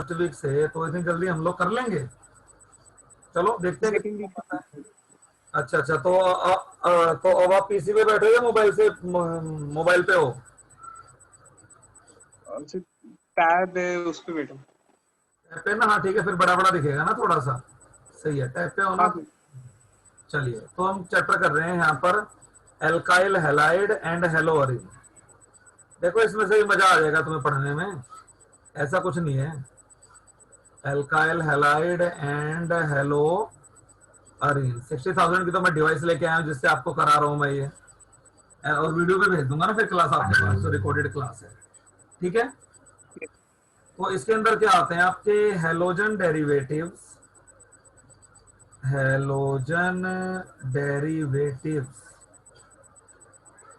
First week से, तो इतनी जल्दी हम लोग कर लेंगे। चलो देखते हैं सेकंड कितना वीक पता है। अच्छा अच्छा, तो अब आप पीसी पे बैठे हो या मोबाइल से, मोबाइल पे हो? टैब है उस पे बैठा हूँ। टैब पे ना, हाँ ठीक है, फिर बड़ा बड़ा दिखेगा ना थोड़ा सा। सही है, टैब पे हो ना। हाँ सर। चलिए, तो हम चैप्टर कर रहे हैं यहाँ पर एल्काइल हैलाइड एंड हेलोअरीन। देखो इसमें से भी मजा आ जाएगा तुम्हें पढ़ने में, ऐसा कुछ नहीं है। Alkyl halide and hello Areen, 60,000 की तो मैं डिवाइस लेके आया हूँ जिससे आपको करा रहा हूँ मैं ये, और वीडियो पे भेज दूंगा ना फिर क्लास आपके पास, जो रिकॉर्डेड क्लास है। ठीक है, तो इसके अंदर क्या आते हैं आपके halogen derivatives, halogen derivatives,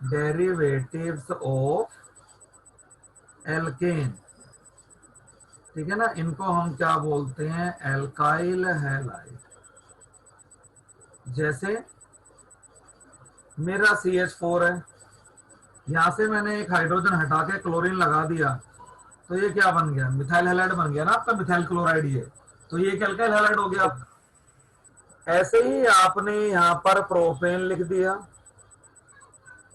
derivatives of alkene. ठीक है ना, इनको हम क्या बोलते हैं, एल्काइल हैलाइड। जैसे मेरा CH4 है, यहां से मैंने एक हाइड्रोजन हटा के क्लोरीन लगा दिया, तो ये क्या बन गया, मिथाइल हैलाइड बन गया ना आपका, मिथाइल क्लोराइड ये। तो ये एक एल्काइल हैलाइड हो गया आपका। ऐसे ही आपने यहाँ पर प्रोपेन लिख दिया,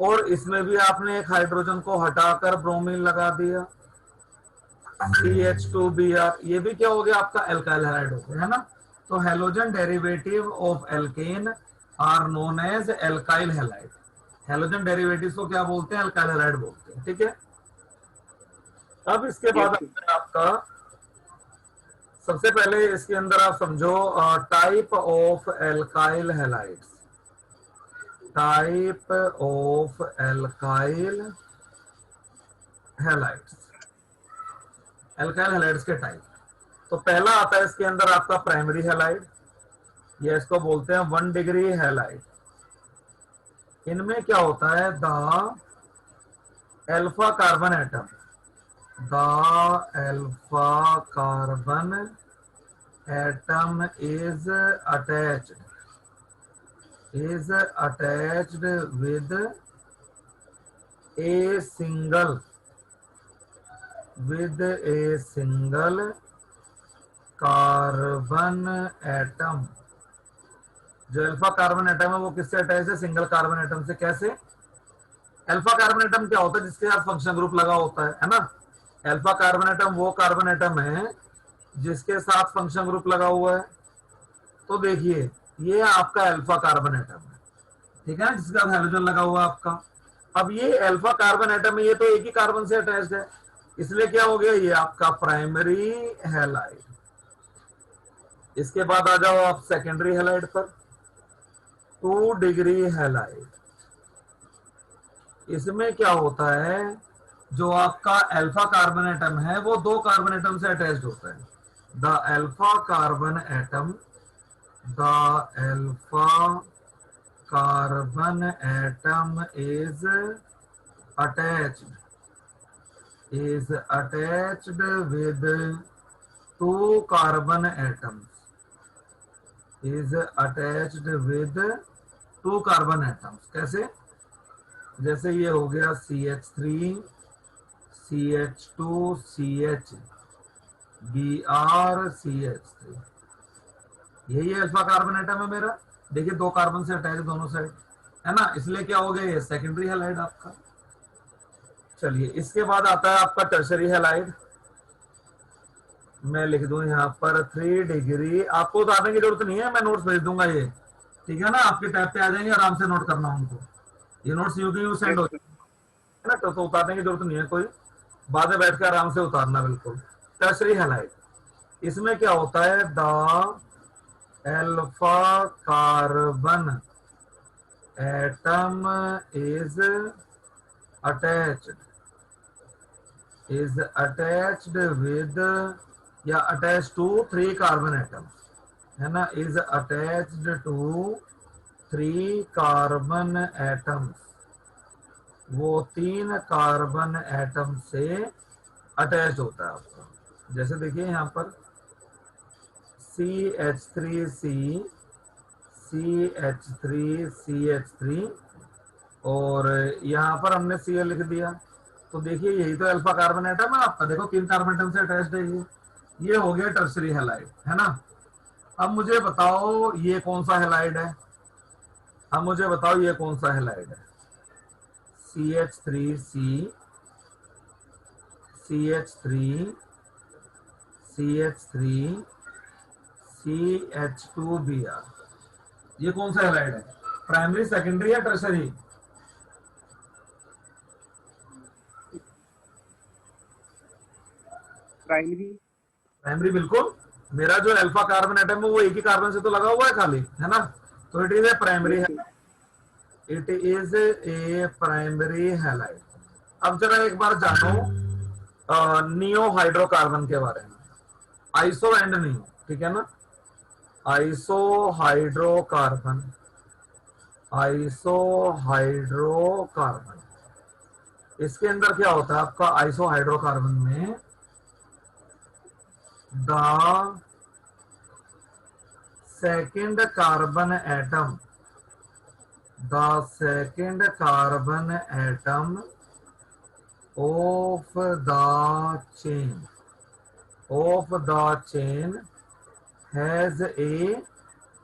और इसमें भी आपने एक हाइड्रोजन को हटाकर ब्रोमीन लगा दिया, CH2Br, ये भी क्या हो गया आपका, एल्काइल हैलाइड हो गया, है ना। तो halogen derivative of alkane are known as alkyl halide. Halogen derivative को क्या बोलते हैं, एल्काइल हैलाइड बोलते हैं। ठीक है, अब इसके बाद यस सर। आपका सबसे पहले इसके अंदर आप समझो type of alkyl halides, type of alkyl halides, alkyl halides के टाइप। तो पहला आता है इसके अंदर आपका प्राइमरी हैलाइड, ये इसको बोलते हैं 1 डिग्री हैलाइड। इनमें क्या होता है, the alpha carbon atom, the alpha carbon atom is attached with a single carbon atom. जो अल्फा कार्बन एटम है वो किससे अटैच है, सिंगल कार्बन एटम से। कैसे, अल्फा कार्बन एटम क्या होता है, जिसके साथ फंक्शन ग्रुप लगा होता है ना। अल्फा कार्बन एटम वो कार्बन एटम है जिसके साथ फंक्शन ग्रुप लगा हुआ है। तो देखिए, ये आपका अल्फा कार्बन एटम है, ठीक है ना, जिसके साथ हाइड्रोजन लगा हुआ है आपका। अब ये अल्फा कार्बन एटम है, ये तो एक ही कार्बन से अटैच्ड है, इसलिए क्या हो गया, ये आपका प्राइमरी हैलाइड। इसके बाद आ जाओ आप सेकेंडरी हैलाइड पर, 2 डिग्री हैलाइड। इसमें क्या होता है, जो आपका अल्फा कार्बन एटम है वो दो कार्बन एटम से अटैच्ड होता है। The alpha carbon atom, the alpha carbon atom attached is attached with 2 carbon atoms, is attached with 2 carbon atoms. कैसे, जैसे ये हो गया CH3 CH2 CH Br CH3, यही अल्फा कार्बन एटम है मेरा। देखिए 2 कार्बन से अटैच दोनों साइड, है ना, इसलिए क्या हो गया, ये सेकेंडरी हैलाइड आपका। चलिए, इसके बाद आता है आपका टर्शरी हैलाइड। मैं लिख दूं यहाँ पर 3 डिग्री, आपको उतारने की जरूरत नहीं है, मैं नोट्स भेज दूंगा ये, ठीक है ना, आपके टैब पे आ जाएंगे, आराम से नोट करना उनको। ये नोट्स यूं की यूं सेंड यस हो सर। जाएंगे ना, तो उतारने की जरूरत नहीं है कोई, बाद में बैठ के आराम से उतारना बिल्कुल। टर्शरी हैलाइड, इसमें क्या होता है, the alpha carbon atom is attached, with या अटैच टू 3 कार्बन एटम, है ना, is attached to 3 carbon atoms. वो 3 कार्बन एटम से अटैच होता है आपका। जैसे देखिए यहाँ पर CH3C CH3 और यहाँ पर हमने Cl लिख दिया। तो देखिए यही तो अल्फा कार्बन एटम है आपका, देखो 3 कार्बन एटम से अटैच्ड है ये। ये हो गया टर्सरी हैलाइड, है ना। अब मुझे बताओ ये कौन सा हैलाइड है, अब मुझे बताओ ये कौन सा हैलाइड है। CH3C, CH3, CH3, CH2Br, ये कौन सा हैलाइड है? प्राइमरी, सेकेंडरी या टर्सरी? प्राइमरी। प्राइमरी बिल्कुल। मेरा जो अल्फा कार्बन एटम है वो एक ही कार्बन से तो लगा हुआ है खाली, है ना। तो it is a primary, yes sir. It is a primary halide. अब जरा एक बार जानो नियो हाइड्रोकार्बन के बारे में, आइसो एंड नियो, ठीक है ना। आइसो हाइड्रोकार्बन, आइसो हाइड्रोकार्बन, इसके अंदर क्या होता है आपका आइसो हाइड्रोकार्बन में? The second carbon atom, the second carbon atom of the chain, of the chain has a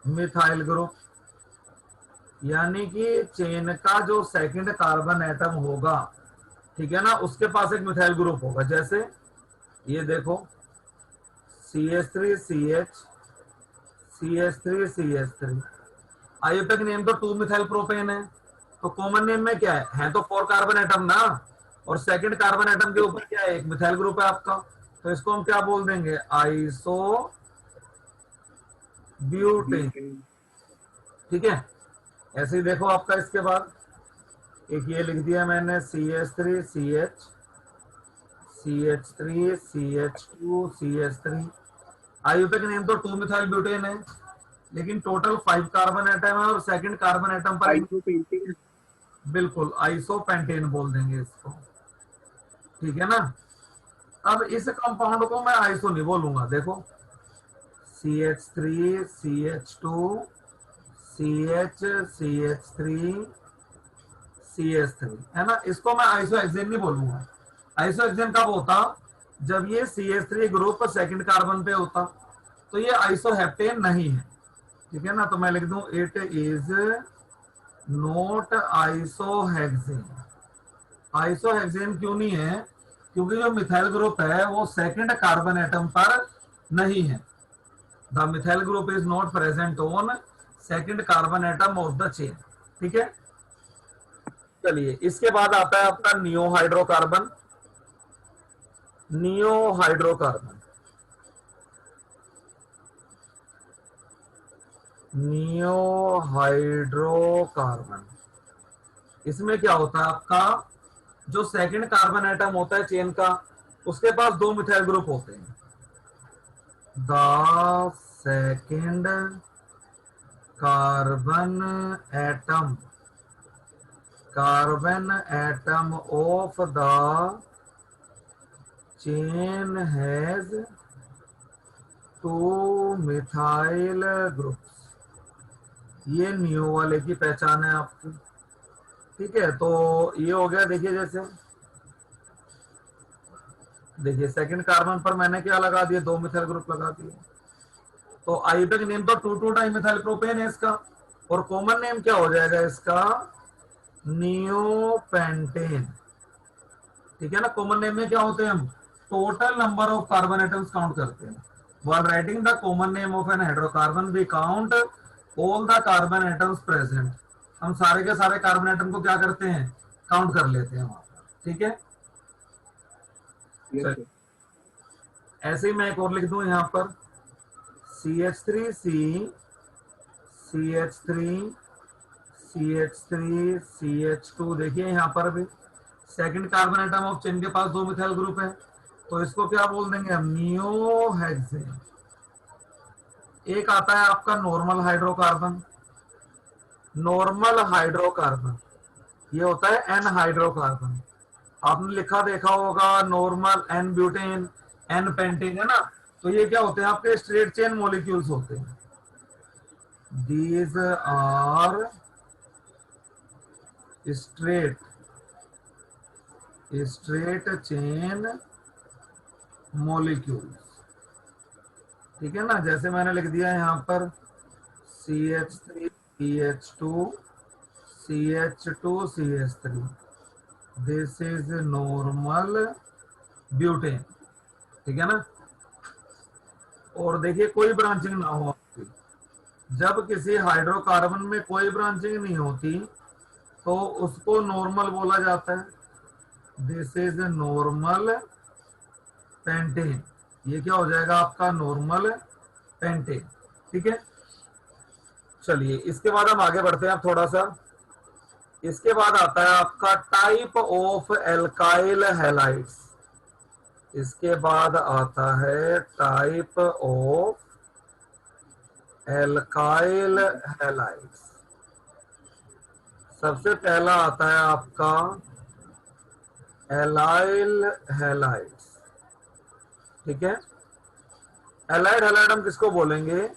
methyl group, यानी कि चेन का जो सेकंड कार्बन एटम होगा, ठीक है ना, उसके पास एक मिथाइल ग्रुप होगा। जैसे ये देखो CH3CH, CH3CH3, आयुतक नेम तो 2 मिथाइल प्रोपेन है, तो कॉमन नेम में क्या है तो 4 कार्बन एटम ना, और सेकंड कार्बन एटम के ऊपर क्या है? एक मिथाइल ग्रुप है आपका, तो इसको हम क्या बोल देंगे? Iso butane, butane. ठीक है। ऐसे ही देखो आपका इसके बाद एक ये लिख दिया मैंने CH3CH, CH3, CH2, CH3, आयुतक name तो 2 मिथाइल ब्यूटेन है, लेकिन टोटल 5 कार्बन एटम है और सेकंड कार्बन एटम पर एक, आइसो पेंटिंग। बिल्कुल आइसो पेंटेन बोल देंगे इसको, ठीक है ना। अब इस कंपाउंड को मैं आइसो नहीं बोलूंगा, देखो CH3, CH2, CH, CH3, CH3, है ना, इसको मैं आइसो हेक्सेन नहीं बोलूंगा। आइसो हेक्सेन कब होता? जब ये CH3 ग्रुप सेकंड कार्बन पे होता, तो ये आइसो हेप्टेन नहीं है, ठीक है ना। तो मैं लिख दूं it is note iso hexane. Iso hexane क्यों नहीं है? क्योंकि जो मिथाइल ग्रुप है वो सेकंड कार्बन एटम पर नहीं है। The methyl group is not present on second carbon atom of the chain, ठीक है। चलिए इसके बाद आता है आपका neo hydrocarbon, neo hydrocarbon, neo hydrocarbon, इसमें क्या होता है आपका? जो सेकंड कार्बन एटम होता है चेन का, उसके पास 2 मिथाइल ग्रुप होते हैं। The second carbon atom, carbon atom of the chain has 2 methyl groups, ये नियो वाले की पहचान है आपकी, ठीक है। तो ये हो गया। देखिए जैसे देखिए सेकंड कार्बन पर मैंने क्या लगा दिया? 2 मिथाइल ग्रुप लगा दिए। तो आयुतक नेम तो 2,2 डाइमिथाइल प्रोपेन है इसका, और कॉमन नेम क्या हो जाएगा इसका? नियोपेंटेन, ठीक है ना। कॉमन नेम में क्या होते हैं? हम total number of carbon atoms count करते हैं। while writing the common name of an hydrocarbon we count all the carbon atoms present, हम सारे के सारे कार्बन एटम को क्या करते हैं? काउंट कर लेते हैं वहां पर, ठीक है। यस चलिए सर। ऐसे ही मैं एक और लिख दूं यहां पर CH3C, CH3, CH3, CH2, देखिए यहां पर भी second carbon atom of chain के पास 2 मिथाइल ग्रुप है, तो इसको क्या बोल देंगे हम? Neo hexane. एक आता है आपका नॉर्मल हाइड्रोकार्बन, नॉर्मल हाइड्रोकार्बन ये होता है एन हाइड्रोकार्बन, आपने लिखा देखा होगा normal n butane, n pentane, है ना। तो ये क्या होते हैं? आपके स्ट्रेट चेन मॉलिक्यूल्स होते हैं। These are straight, straight chain molecules, ठीक है ना, जैसे मैंने लिख दिया यहाँ पर CH3 CH2 CH2 CH3, this is normal butane. ठीक है ना। और देखिए कोई ब्रांचिंग ना हो आपकी। जब किसी हाइड्रोकार्बन में कोई ब्रांचिंग नहीं होती तो उसको नॉर्मल बोला जाता है। This is normal pentane. ये क्या हो जाएगा आपका, नॉर्मल पेंटेन। ठीक है। चलिए इसके बाद हम आगे बढ़ते हैं थोड़ा सा। इसके बाद आता है आपका टाइप ऑफ एल्काइल हैलाइड्स। इसके बाद आता है टाइप ऑफ एल्काइल हैलाइड्स। सबसे पहला आता है आपका एलाइल हैलाइड्स। ठीक है। एलाइड हैलाइड हम किसको बोलेंगे,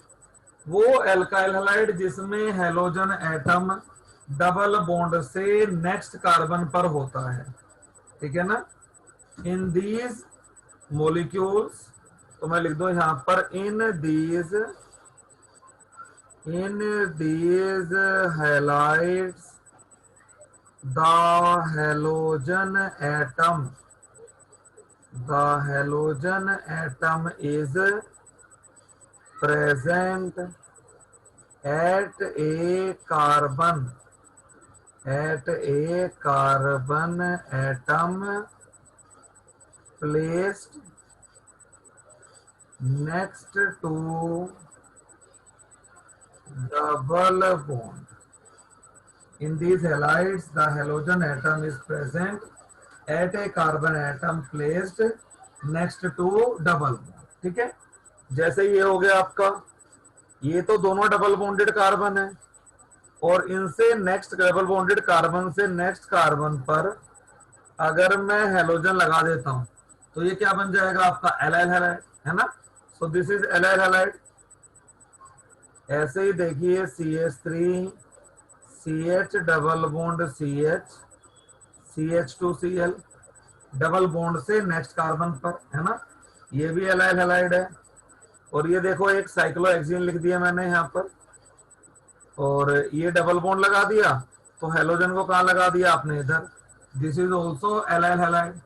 वो एल्काइल हैलाइड जिसमें हेलोजन एटम डबल बॉन्ड से नेक्स्ट कार्बन पर होता है। ठीक है ना। इन दीज मोलिक्यूल्स, तो मैं लिख दूं यहां पर in these halides the halogen atom is present at a carbon atom placed next to double bond. In these halides, the halogen atom is present at a carbon atom placed next to double bond. ठीक है। जैसे ये हो गया आपका, ये तो दोनों डबल बॉन्डेड कार्बन है और इनसे नेक्स्ट डबल बॉन्डेड कार्बन से नेक्स्ट कार्बन पर अगर मैं हेलोजन लगा देता हूं तो ये क्या बन जाएगा आपका, एलाइल हैलाइड, है ना। So this is allyl halide. ऐसे ही देखिए CH3 CH double bond CH CH2Cl double bond से नेक्स्ट कार्बन पर, है ना, ये भी एलाइल हैलाइड है। और ये देखो एक साइक्लोहेक्सीन लिख दिया मैंने यहाँ पर, और ये डबल बॉन्ड लगा दिया तो हेलोजन को कहाँ लगा दिया आपने, इधर। This is also allyl halide.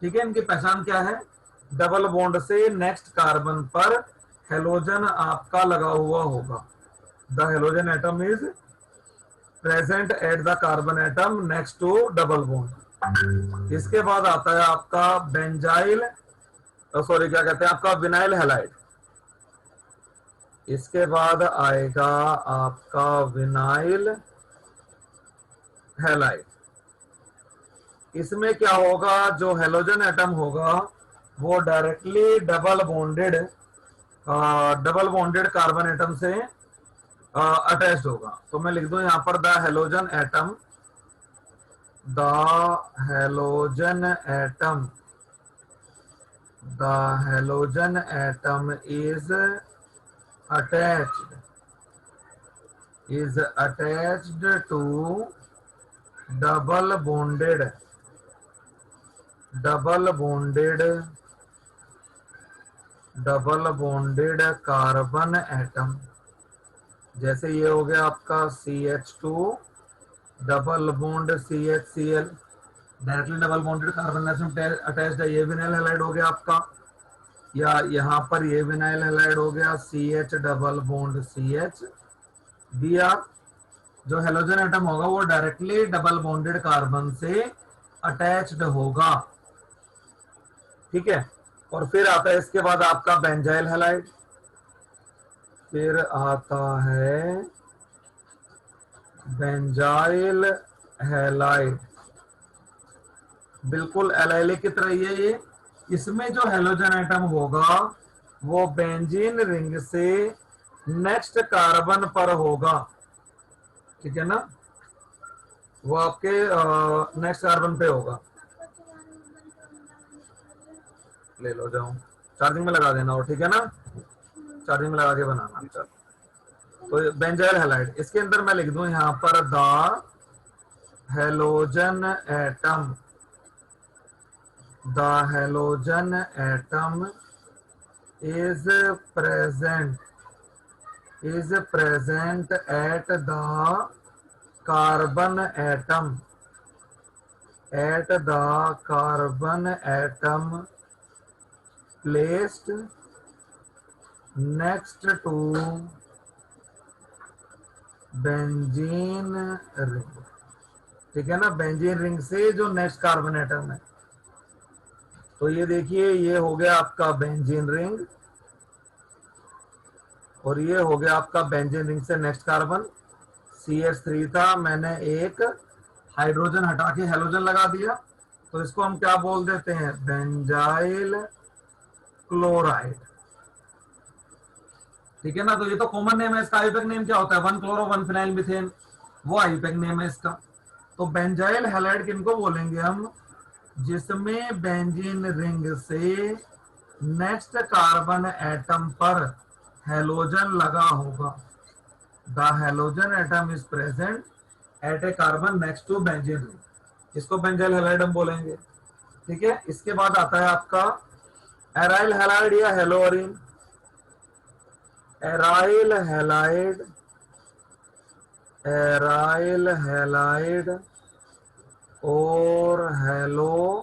ठीक है। इनकी पहचान क्या है, डबल बॉन्ड से नेक्स्ट कार्बन पर हेलोजन आपका लगा हुआ होगा। The halogen atom is present at the carbon atom next to double bond. इसके बाद आता है आपका बेंजाइल, सॉरी क्या कहते हैं आपका, विनाइल हैलाइड। इसके बाद आएगा आपका विनाइल हैलाइड। इसमें क्या होगा, जो हेलोजन एटम होगा वो directly double bonded carbon atom से अटैच्ड होगा। तो मैं लिख दूं यहां पर the halogen atom is attached to double bonded carbon atom. जैसे ये हो गया आपका CH2 double bond CHCl, directly double bonded carbon atom attached है, ये विनाइल हैलाइड हो गया आपका। या यहाँ पर ये विनाइल हैलाइड हो गया CH double bond CH Br। जो हेलोजन एटम होगा वो डायरेक्टली डबल बॉन्डेड कार्बन से अटैच्ड होगा। ठीक है। और फिर आता है इसके बाद आपका बेंजाइल हैलाइड, फिर आता है बेंजाइल हैलाइड। बिल्कुल एलाइलिक की तरह ये इसमें जो हेलोजन एटम होगा वो बेंजीन रिंग से नेक्स्ट कार्बन पर होगा। ठीक है ना, वो आपके नेक्स्ट कार्बन पे होगा। ले लो, जाओ चार्जिंग में लगा देना, और ठीक है ना, चार्जिंग में लगा के बनाना। चल, तो बेंजाइल हैलाइड, इसके अंदर मैं लिख दूं यहां पर the halogen atom is present at the carbon atom placed next to benzene ring. ठीक है ना, बेंजीन रिंग से जो नेक्स्ट कार्बन एटम है। तो ये देखिए, ये हो गया आपका बेंजीन रिंग और ये हो गया आपका बेंजीन रिंग से नेक्स्ट कार्बन। CH3 था, मैंने एक हाइड्रोजन हटा के हेलोजन लगा दिया, तो इसको हम क्या बोल देते हैं, बेंजाइल क्लोराइड। ठीक है ना, तो ये तो कॉमन नेम है। इसका आईयूपीएक नेम क्या होता है, 1 क्लोरो 1 फिनाइल मीथेन, वो आईयूपीएक नेम है इसका। तो बेंजाइल हैलाइड किनको बोलेंगे हम, जिसमें बेंजीन रिंग से नेक्स्ट कार्बन एटम पर हेलोजन लगा होगा। The halogen atom is present at a carbon next to benzene ring, इसको बेंजाइल हैलाइड हम बोलेंगे। ठीक है, इसके बाद आता है आपका एराइल हैलाइड या हेलोअरीन। एराइल हैलाइड और हेलोअरीन,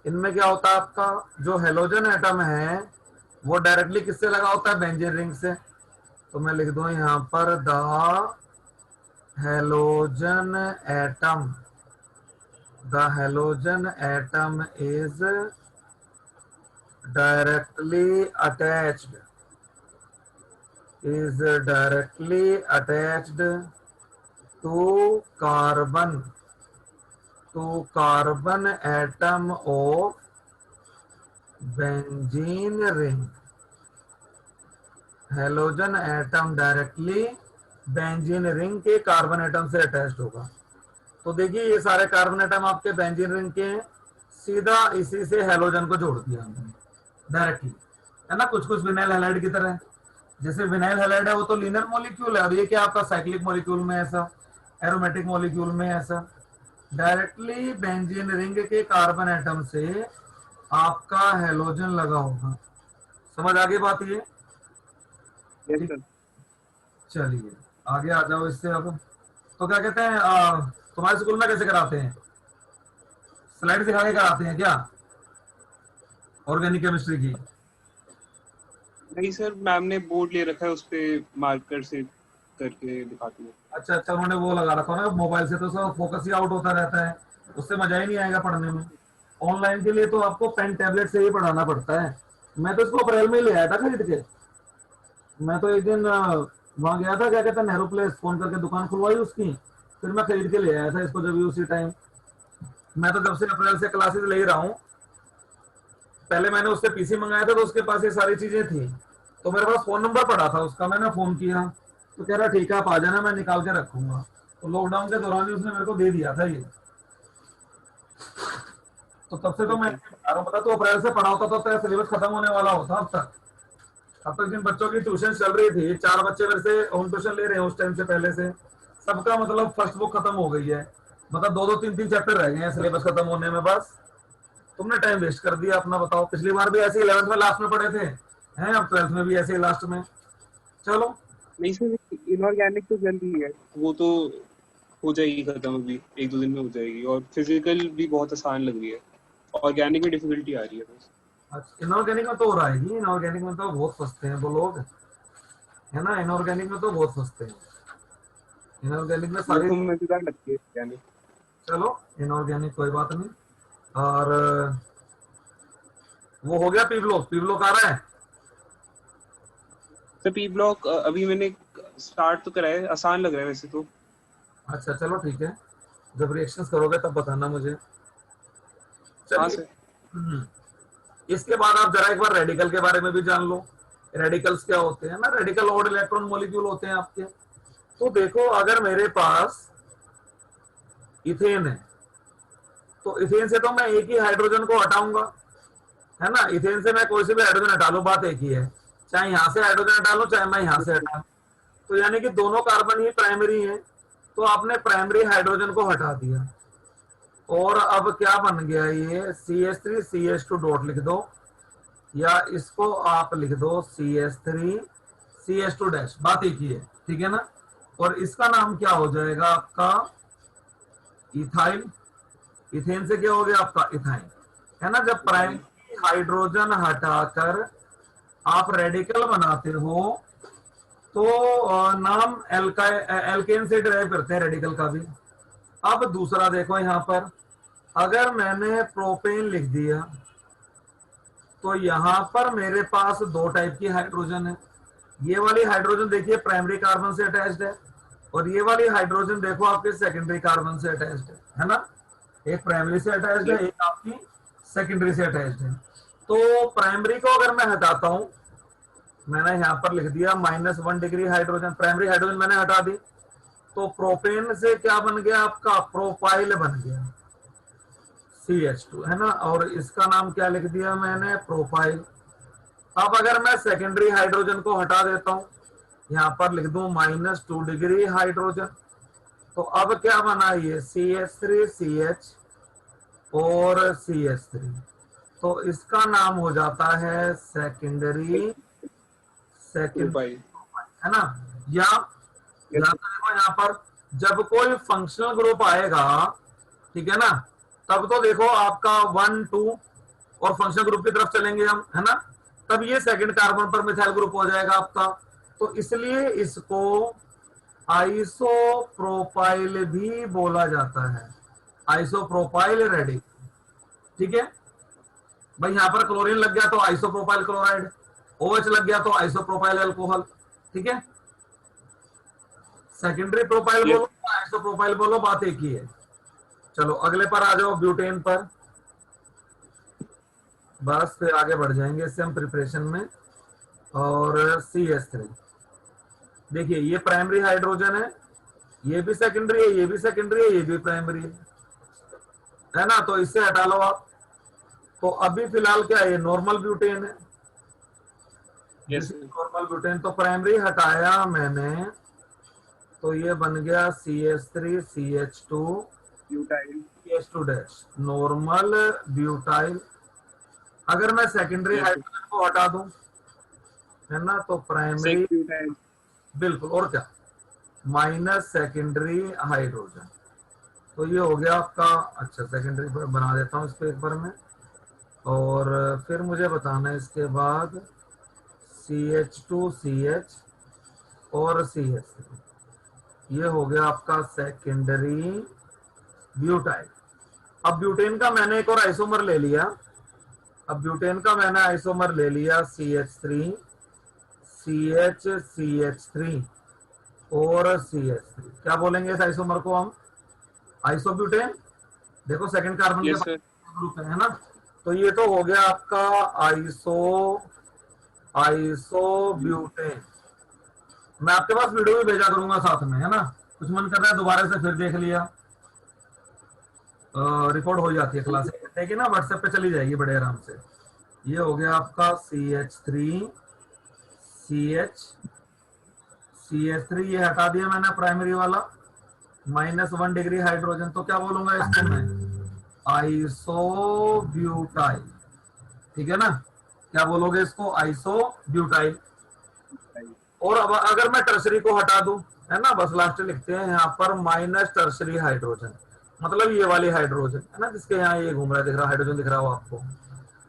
इनमें क्या होता है, आपका जो हेलोजन एटम है वो डायरेक्टली किससे लगा होता है, बेंजीन रिंग से। तो मैं लिख दूं यहां पर the halogen atom is directly attached to carbon atom of benzene ring। Halogen atom directly benzene ring के कार्बन एटम से अटैच्ड होगा। तो देखिए, ये सारे कार्बन एटम आपके बेंजीन रिंग के हैं, सीधा इसी से हेलोजन को जोड़ दिया हमने डायरेक्टली, है ना। कुछ कुछ विनाइल हैलाइड की तरह, जैसे विनाइल हैलाइड है वो तो लीनियर मॉलिक्यूल है, और ये क्या आपका साइक्लिक मॉलिक्यूल में ऐसा, एरोमेटिक मॉलिक्यूल में ऐसा। डायरेक्टली बेंजीन रिंग के कार्बन एटम से आपका हेलोजन लगा होगा। समझ आगे बात ये। यस ठीक, सर। चलिए आगे आ जाओ इससे। अब तो क्या कहते हैं, तुम्हारे स्कूल में कैसे कराते हैं, स्लाइड दिखा के कराते हैं क्या ऑर्गेनिक केमिस्ट्री की? नहीं सर, मैम ने बोर्ड ले रखा है, उस पे मार्कर से करके दिखाती है। अच्छा अच्छा, उन्होंने वो लगा रखा ना मोबाइल से, तो सब फोकस ही आउट होता रहता है, उससे मजा ही नहीं आएगा पढ़ने में। ऑनलाइन के लिए तो आपको पेन टैबलेट से ही पढ़ाना पड़ता है। मैं तो इसको अप्रैल में ही ले आया था खरीद के। मैं तो एक दिन वहां गया था, क्या कहते हैं, नेहरू प्लेस, फोन करके दुकान खुलवाई उसकी, फिर मैं खरीद के ले आया था इसको जब भी उसी टाइम। मैं तो जब से अप्रैल से क्लासेस ले ही रहा हूँ। पहले मैंने उससे पीसी मंगाया था, तो उसके पास ये सारी चीजें थी, तो मेरे पास फोन नंबर पड़ा था उसका, मैंने फोन किया तो कह रहा ठीक है आप आ जाना, मैं निकाल के रखूंगा। तो लॉकडाउन के दौरान ही उसने मेरे को दे दिया था ये। तो तब से तो मैं बता रहा हूं, पता तो अप्रैल से पढ़ा होता तो सिलेबस खत्म होने वाला होता अब तक। अब तक जिन बच्चों की ट्यूशन चल रही थी, 4 बच्चे मेरे से होम ट्यूशन ले रहे हैं उस टाइम से पहले से, सबका मतलब फर्स्ट बुक खत्म हो गई है, मतलब 2-2 3-3 चैप्टर रह गए हैं सिलेबस खत्म होने में। बस तुमने टाइम वेस्ट कर दिया अपना। बताओ, पिछली बार भी ऐसे 11th में लास्ट में पढ़े थे, हैं अब 12th में भी ऐसे ही लास्ट में। चलो नहीं सर, इनऑर्गेनिक तो जल्दी है, वो तो हो जाएगी खत्म, अभी 1-2 दिन में हो जाएगी। और फिजिकल भी बहुत आसान लग रही है, ऑर्गेनिक में डिफिकल्टी आ रही है बस। अच्छा, इनऑर्गेनिक में तो हो रहा है, इनऑर्गेनिक में तो बहुत फंसते हैं वो लोग, है ना। इनऑर्गेनिक में तो बहुत फंसते हैं, इनऑर्गेनिक में सारी। देखो मजेदार लगती है ऑर्गेनिक। चलो इनऑर्गेनिक कोई बात नहीं। और वो हो गया, पी ब्लॉक आ रहा है। सर पी ब्लॉक अभी मैंने स्टार्ट तो करा है, आसान लग रहा है वैसे तो। अच्छा चलो ठीक है, जब रिएक्शंस करोगे तब बताना मुझे। हाँ चलिए, सर। इसके बाद आप जरा एक बार रेडिकल के बारे में भी जान लो। रेडिकल्स क्या होते हैं ना, रेडिकल ऑड इलेक्ट्रॉन मॉलिक्यूल होते हैं आपके। तो देखो, अगर मेरे पास इथेन है, तो इथेन से तो मैं एक ही हाइड्रोजन को हटाऊंगा, है ना। इथेन से मैं कोई से भी हाइड्रोजन हटा लूं, बात एक ही है, चाहे यहां से हाइड्रोजन हटा लूं चाहे मैं यहां से हटा लूं। तो यानी कि दोनों कार्बन ही प्राइमरी हैं, तो आपने प्राइमरी हाइड्रोजन को हटा दिया। और अब क्या बन गया ये CH3 CH2 डॉट लिख दो, या इसको आप लिख दो CH3 CH2 डैश, बात एक ही है, ठीक है ना। और इसका नाम क्या हो जाएगा आपका इथाइल। इथेन से क्या हो गया आपका इथाइन, है ना। जब प्राइमरी हाइड्रोजन हटाकर आप रेडिकल बनाते हो तो नाम एल्केन से डिराइव करते हैं रेडिकल का भी। अब दूसरा देखो यहां पर, अगर मैंने प्रोपेन लिख दिया तो यहां पर मेरे पास दो टाइप की हाइड्रोजन है। ये वाली हाइड्रोजन देखिए प्राइमरी कार्बन से अटैच्ड है, और ये वाली हाइड्रोजन देखो आपके सेकेंडरी कार्बन से अटैच्ड है ना। एक प्राइमरी से अटैच्ड है, एक आपकी सेकेंडरी से अटैच्ड है। तो प्राइमरी को अगर मैं हटाता हूं, मैंने यहां पर लिख दिया -1 डिग्री हाइड्रोजन, प्राइमरी हाइड्रोजन मैंने हटा दी, तो प्रोपेन से क्या बन गया आपका प्रोपाइल बन गया CH2, है ना। और इसका नाम क्या लिख दिया मैंने प्रोपाइल। अब अगर मैं सेकेंडरी हाइड्रोजन को हटा देता हूं, यहां पर लिख दूं -2 डिग्री हाइड्रोजन, तो अब क्या बना ये CH3 CH और CH3, तो इसका नाम हो जाता है सेकेंडरी है ना। या देखो यहाँ पर जब कोई फंक्शनल ग्रुप आएगा, ठीक है ना, तब तो देखो आपका 1 2 और फंक्शनल ग्रुप की तरफ चलेंगे हम, है ना। तब ये सेकंड कार्बन पर मिथाइल ग्रुप हो जाएगा आपका, तो इसलिए इसको आइसोप्रोपाइल भी बोला जाता है, आइसोप्रोपाइल रेडिकल, ठीक है भाई। यहां पर क्लोरीन लग गया तो आइसोप्रोपाइल क्लोराइड, OH लग गया तो आइसोप्रोपाइल अल्कोहल, ठीक है। सेकेंडरी प्रोपाइल बोलो आइसोप्रोपाइल बोलो, बात एक ही है। चलो अगले पर आ जाओ, ब्यूटेन पर। बस फिर आगे बढ़ जाएंगे इससे हम प्रिपरेशन में। और CH3 देखिए ये प्राइमरी हाइड्रोजन है, ये भी सेकेंडरी है, ये भी सेकेंडरी है, ये भी प्राइमरी है ना। तो इससे हटा लो आप। तो अभी फिलहाल क्या है, नॉर्मल ब्यूटेन है। नॉर्मल ब्यूटेन, तो प्राइमरी हटाया मैंने, तो ये बन गया CH3 CH2 butyl CH2 dash, normal butyl. अगर मैं सेकेंडरी हाइड्रोजन को हटा दूं, है ना, तो प्राइमरी ब्यूटाइल, बिल्कुल, और क्या माइनस सेकेंडरी हाइड्रोजन, तो ये हो गया आपका। अच्छा सेकेंडरी बना देता हूं इसको एक बार में, और फिर मुझे बताना है इसके बाद CH2 CH और CH3, ये हो गया आपका सेकेंडरी ब्यूटाइल। अब ब्यूटेन का मैंने एक और आइसोमर ले लिया, अब ब्यूटेन का मैंने आइसोमर ले लिया CH3 CH CH3 और CH3, क्या बोलेंगे इस आइसोमर को हम, आइसोब्यूटेन। देखो सेकंड कार्बन के ग्रुप है ना, तो ये तो हो गया आपका आइसोब्यूटेन। मैं आपके पास वीडियो भी भेजा करूंगा साथ में, है ना। कुछ मन कर रहा है दोबारा से फिर देख लिया, रिकॉर्ड हो जाती है क्लास, देखिए ना व्हाट्सएप पे चली जाएगी बड़े आराम से। ये हो गया आपका CH3 CH CH3, ये हटा दिया मैंने प्राइमरी वाला, -1 डिग्री हाइड्रोजन, तो क्या बोलूंगा इसको मैं आइसोब्यूटाइल, ठीक है ना। क्या बोलोगे इसको आइसोब्यूटाइल। और अब अगर मैं टर्सरी को हटा दूं, है ना, बस लास्ट लिखते हैं यहाँ पर माइनस टर्सरी हाइड्रोजन, मतलब ये वाली हाइड्रोजन है ना, जिसके यहाँ ये घूम रहा है, दिख रहा हाइड्रोजन दिख रहा हो आपको,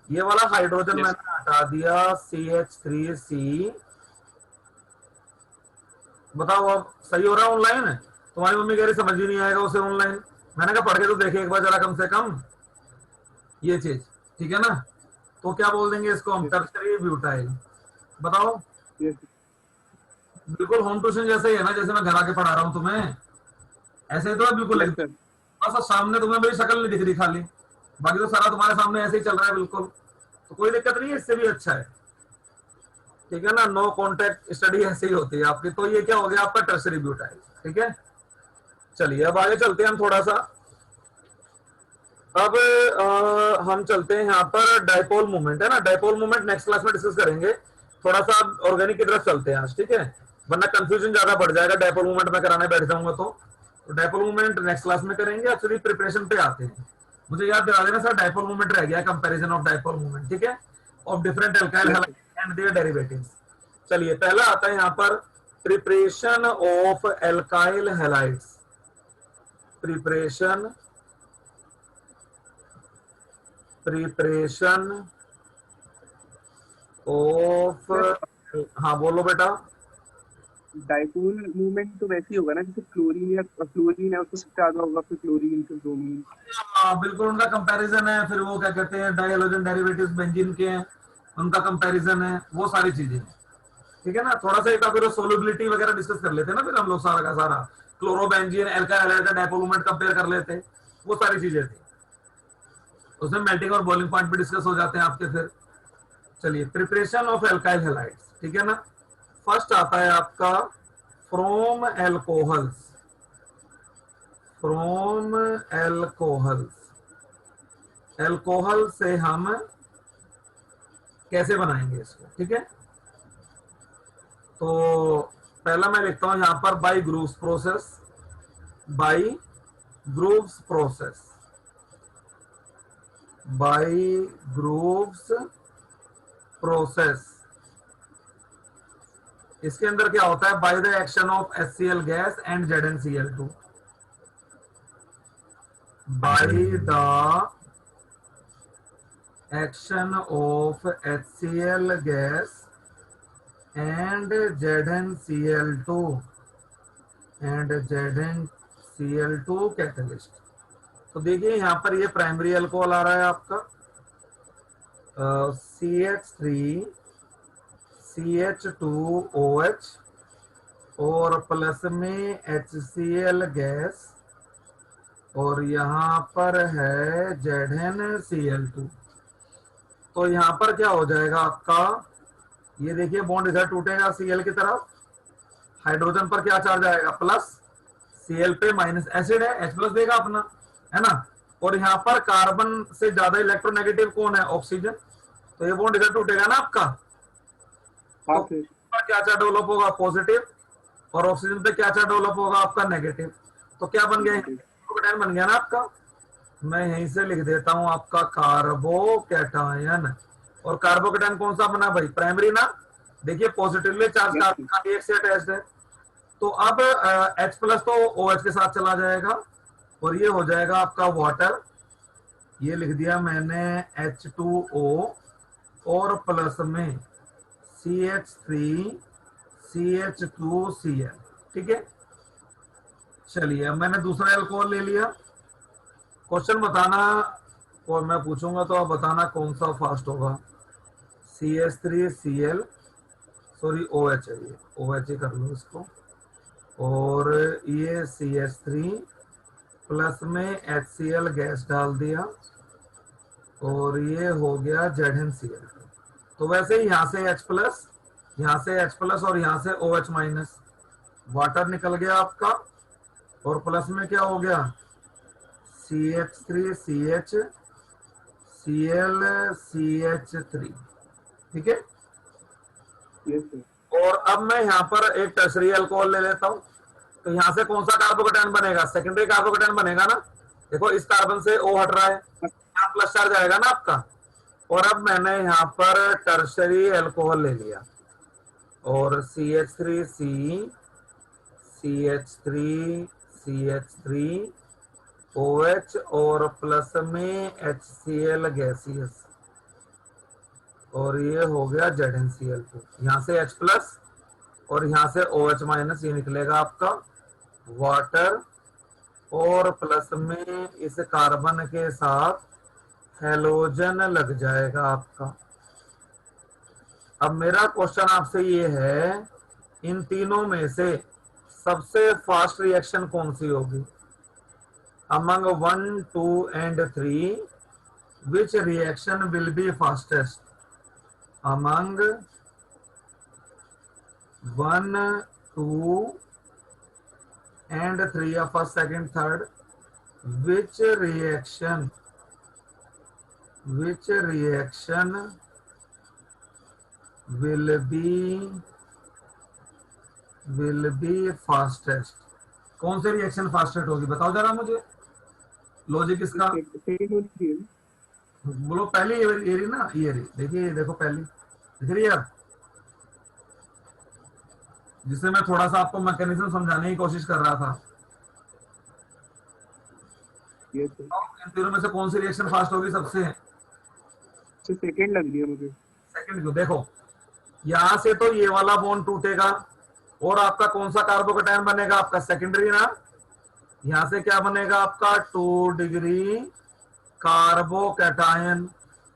ये वाला हाइड्रोजन मैंने हटा दिया CH3C। बताओ अब सही हो रहा है ऑनलाइन है? तुम्हारी मम्मी कह रही समझ ही नहीं आएगा उसे ऑनलाइन, मैंने कहा पढ़ के तो देखे एक बार जरा कम से कम ये चीज, ठीक है ना। तो क्या बोल देंगे इसको हम, टर्सरी ब्यूटाइल। बताओ, बिल्कुल होम ट्यूशन जैसे ही है ना, जैसे मैं घर आके पढ़ा रहा हूँ तुम्हें, ऐसे ही तो है बिल्कुल। बस सामने तुम्हें मेरी शक्ल नहीं दिख रही खाली, बाकी तो सारा तुम्हारे सामने ऐसे ही चल रहा है बिल्कुल, तो कोई दिक्कत नहीं है, इससे भी अच्छा है, ठीक है ना। नो कॉन्टेक्ट स्टडी ऐसे ही होती है आपकी। तो ये क्या हो गया आपका टर्सरी ब्यूटाइल, ठीक है। चलिए अब आगे चलते हैं हम थोड़ा सा। अब हम चलते हैं यहाँ पर डायपोल मूवमेंट, है ना। डायपोल मूवमेंट नेक्स्ट क्लास में डिस्कस करेंगे, थोड़ा सा ऑर्गेनिक की तरफ चलते हैं आज, ठीक है, वरना कंफ्यूजन ज्यादा बढ़ जाएगा डायपोल मूवमेंट में कराने बैठ जाऊंगा तो। तो डायपोल मूवमेंट नेक्स्ट क्लास में करेंगे। एक्चुअली प्रिपरेशन पे आते हैं। मुझे याद दिला देना सर, डायपोल मूवमेंट रह गया, कंपैरिजन ऑफ डायपोल मूवमेंट, ठीक है, of different alkyl yes sir. Halides and their derivatives. चलिए पहला आता है यहाँ पर preparation of alkyl halides. Preparation of, sir हाँ बोलो बेटा। डाइपोल मूवमेंट तो वैसे ही होगा ना, जैसे फ्लोरीन है उसको सबसे ज्यादा होगा, फिर क्लोरीन, फिर ब्रोमीन। हाँ बिल्कुल, उनका कंपैरिजन है। फिर वो क्या कहते हैं, डायहाइड्रोजन डेरिवेटिव्स बेंजीन के हैं, उनका कंपैरिजन है, वो सारी चीजें, ठीक है ना। थोड़ा सा एक फिर सोलबिलिटी वगैरह डिस्कस कर लेते हैं ना, फिर हम लोग सारा का सारा क्लोरोबेंजीन एल्काइल हैलाइड का डायपोल मूवमेंट कंपेयर कर लेते, वो सारी चीजें थी। उसमें मेल्टिंग और बॉइलिंग पॉइंट भी डिस्कस हो जाते हैं आपके फिर। चलिए प्रिपरेशन ऑफ एल्काइल हैलाइड्स, ठीक है ना। फर्स्ट आता है आपका from alcohols. From alcohols, alcohol से हम कैसे बनाएंगे इसको, ठीक है। तो पहला मैं लिखता हूं यहां पर by Groves process, by Groves process, by Groves process. इसके अंदर क्या होता है, by the action of HCl gas and ZnCl2, by the action of HCl gas and ZnCl2 and ZnCl2 catalyst. तो देखिए यहां पर ये प्राइमरी अल्कोहल आ रहा है आपका CH3 CH2OH और प्लस में HCl गैस और यहां पर है ZnCl2। तो यहां पर क्या हो जाएगा आपका, ये देखिए बॉन्ड इधर टूटेगा Cl की तरफ, हाइड्रोजन पर क्या चार्ज आएगा प्लस, Cl पे माइनस, एसिड है H प्लस देगा अपना, है ना। और यहाँ पर कार्बन से ज्यादा इलेक्ट्रोनेगेटिव कौन है, ऑक्सीजन। तो ये बॉन्ड इधर टूटेगा ना आपका, हाँ तो सर। पर क्या चार्ज डेवलप होगा, पॉजिटिव, और ऑक्सीजन पे क्या चार्ज डेवलप होगा आपका, नेगेटिव। तो क्या बन गया, कार्बोकैटायन बन गया ना आपका। मैं यहीं से लिख देता हूं आपका कार्बोकैटायन। और कार्बोकैटायन कौन सा बना भाई, प्राइमरी ना। देखिए positively charge yes sir. Carbon का एक से अटैच्ड है। तो अब H प्लस तो OH के साथ चला जाएगा और ये हो जाएगा आपका वाटर। ये लिख दिया मैंने H2O और प्लस में CH3 CH2Cl, ठीक है। चलिए अब मैंने दूसरा एल्कोहल ले लिया। क्वेश्चन बताना और मैं पूछूंगा तो आप बताना कौन सा फास्ट होगा। CH3Cl, सॉरी OH है, ये OH ही कर लो इसको। और ये CH3 प्लस में HCl गैस डाल दिया और ये हो गया ZnCl। तो वैसे ही यहाँ से H प्लस, यहाँ से H प्लस और यहाँ से OH माइनस, वाटर निकल गया आपका। और प्लस में क्या हो गया, CH3CH Cl CH3, ठीक है। Yes sir. और अब मैं यहाँ पर एक टर्सरी अल्कोहल ले लेता हूँ। तो यहाँ से कौन सा कार्बोकैटायन बनेगा, सेकेंडरी कार्बोकैटायन बनेगा ना। देखो इस कार्बन से O हट रहा है, यहाँ प्लस चार्ज आएगा ना आपका। और अब मैंने यहाँ पर टर्सरी अल्कोहल ले लिया और CH3C CH3 CH3 OH और प्लस में HCl गैसियस और ये हो गया ZnCl2। यहाँ से H प्लस और यहाँ से OH माइनस, ये निकलेगा आपका वाटर और प्लस में इस कार्बन के साथ हैलोजन लग जाएगा आपका। अब मेरा क्वेश्चन आपसे ये है, इन तीनों में से सबसे फास्ट रिएक्शन कौन सी होगी, among 1, 2 and 3 which reaction will be fastest, among 1, 2 and 3 of first, second, third, which reaction will be fastest। कौन से रिएक्शन फास्टेस्ट होगी बताओ जरा मुझे, लॉजिक इसका। सेकंड वाली है। बोलो पहली ये रही ना, ये रही, देखिए ये देखो पहली दिख रही है यार, जिससे मैं थोड़ा सा आपको मैकेनिज्म समझाने की कोशिश कर रहा था। Yes sir. इन तीनों में से कौन सी रिएक्शन फास्ट होगी सबसे? सेकंड लग रही है मुझे। सेकंड क्यों? देखो यहां से तो ये वाला बॉन्ड टूटेगा और आपका कौन सा कार्बोकेटायन बनेगा? आपका सेकेंडरी ना। यहां से क्या बनेगा आपका 2 डिग्री कार्बोकेटायन,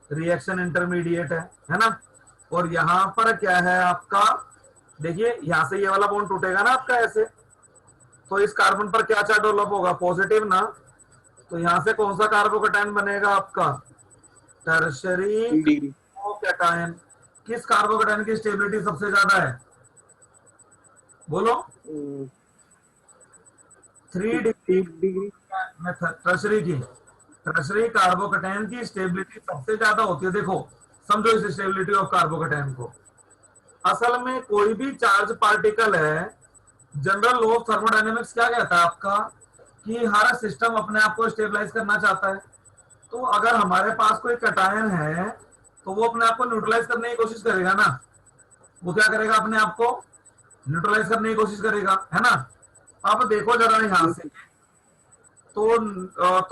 रिएक्शन इंटरमीडिएट है ना। और यहां पर क्या है आपका, देखिए यहां से ये वाला बॉन्ड टूटेगा ना आपका ऐसे, तो इस कार्बन पर क्या चार्ज डेवलप होगा? पॉजिटिव ना। तो यहां से कौन सा कार्बोकेटायन बनेगा आपका? Tertiary 3 degree. कार्बोकेटायन। किस कार्बोकेटायन की स्टेबिलिटी सबसे ज्यादा है? बोलो। 3 डिग्री 2 डिग्री। में टर्शरी की, टर्शरी कार्बोकेटायन की स्टेबिलिटी सबसे ज्यादा होती है। देखो समझो इस स्टेबिलिटी ऑफ कार्बोकेटायन को। असल में कोई भी चार्ज पार्टिकल है, जनरल लॉ ऑफ थर्मोडायनेमिक्स क्या कहता है आपका, कि हर सिस्टम अपने आप को स्टेबलाइज करना चाहता है। तो अगर हमारे पास कोई कैटायन है तो वो अपने आप को न्यूट्रलाइज करने की कोशिश करेगा ना। वो क्या करेगा? अपने आप को न्यूट्रलाइज करने की कोशिश करेगा, है ना। अब देखो जरा यहां से, तो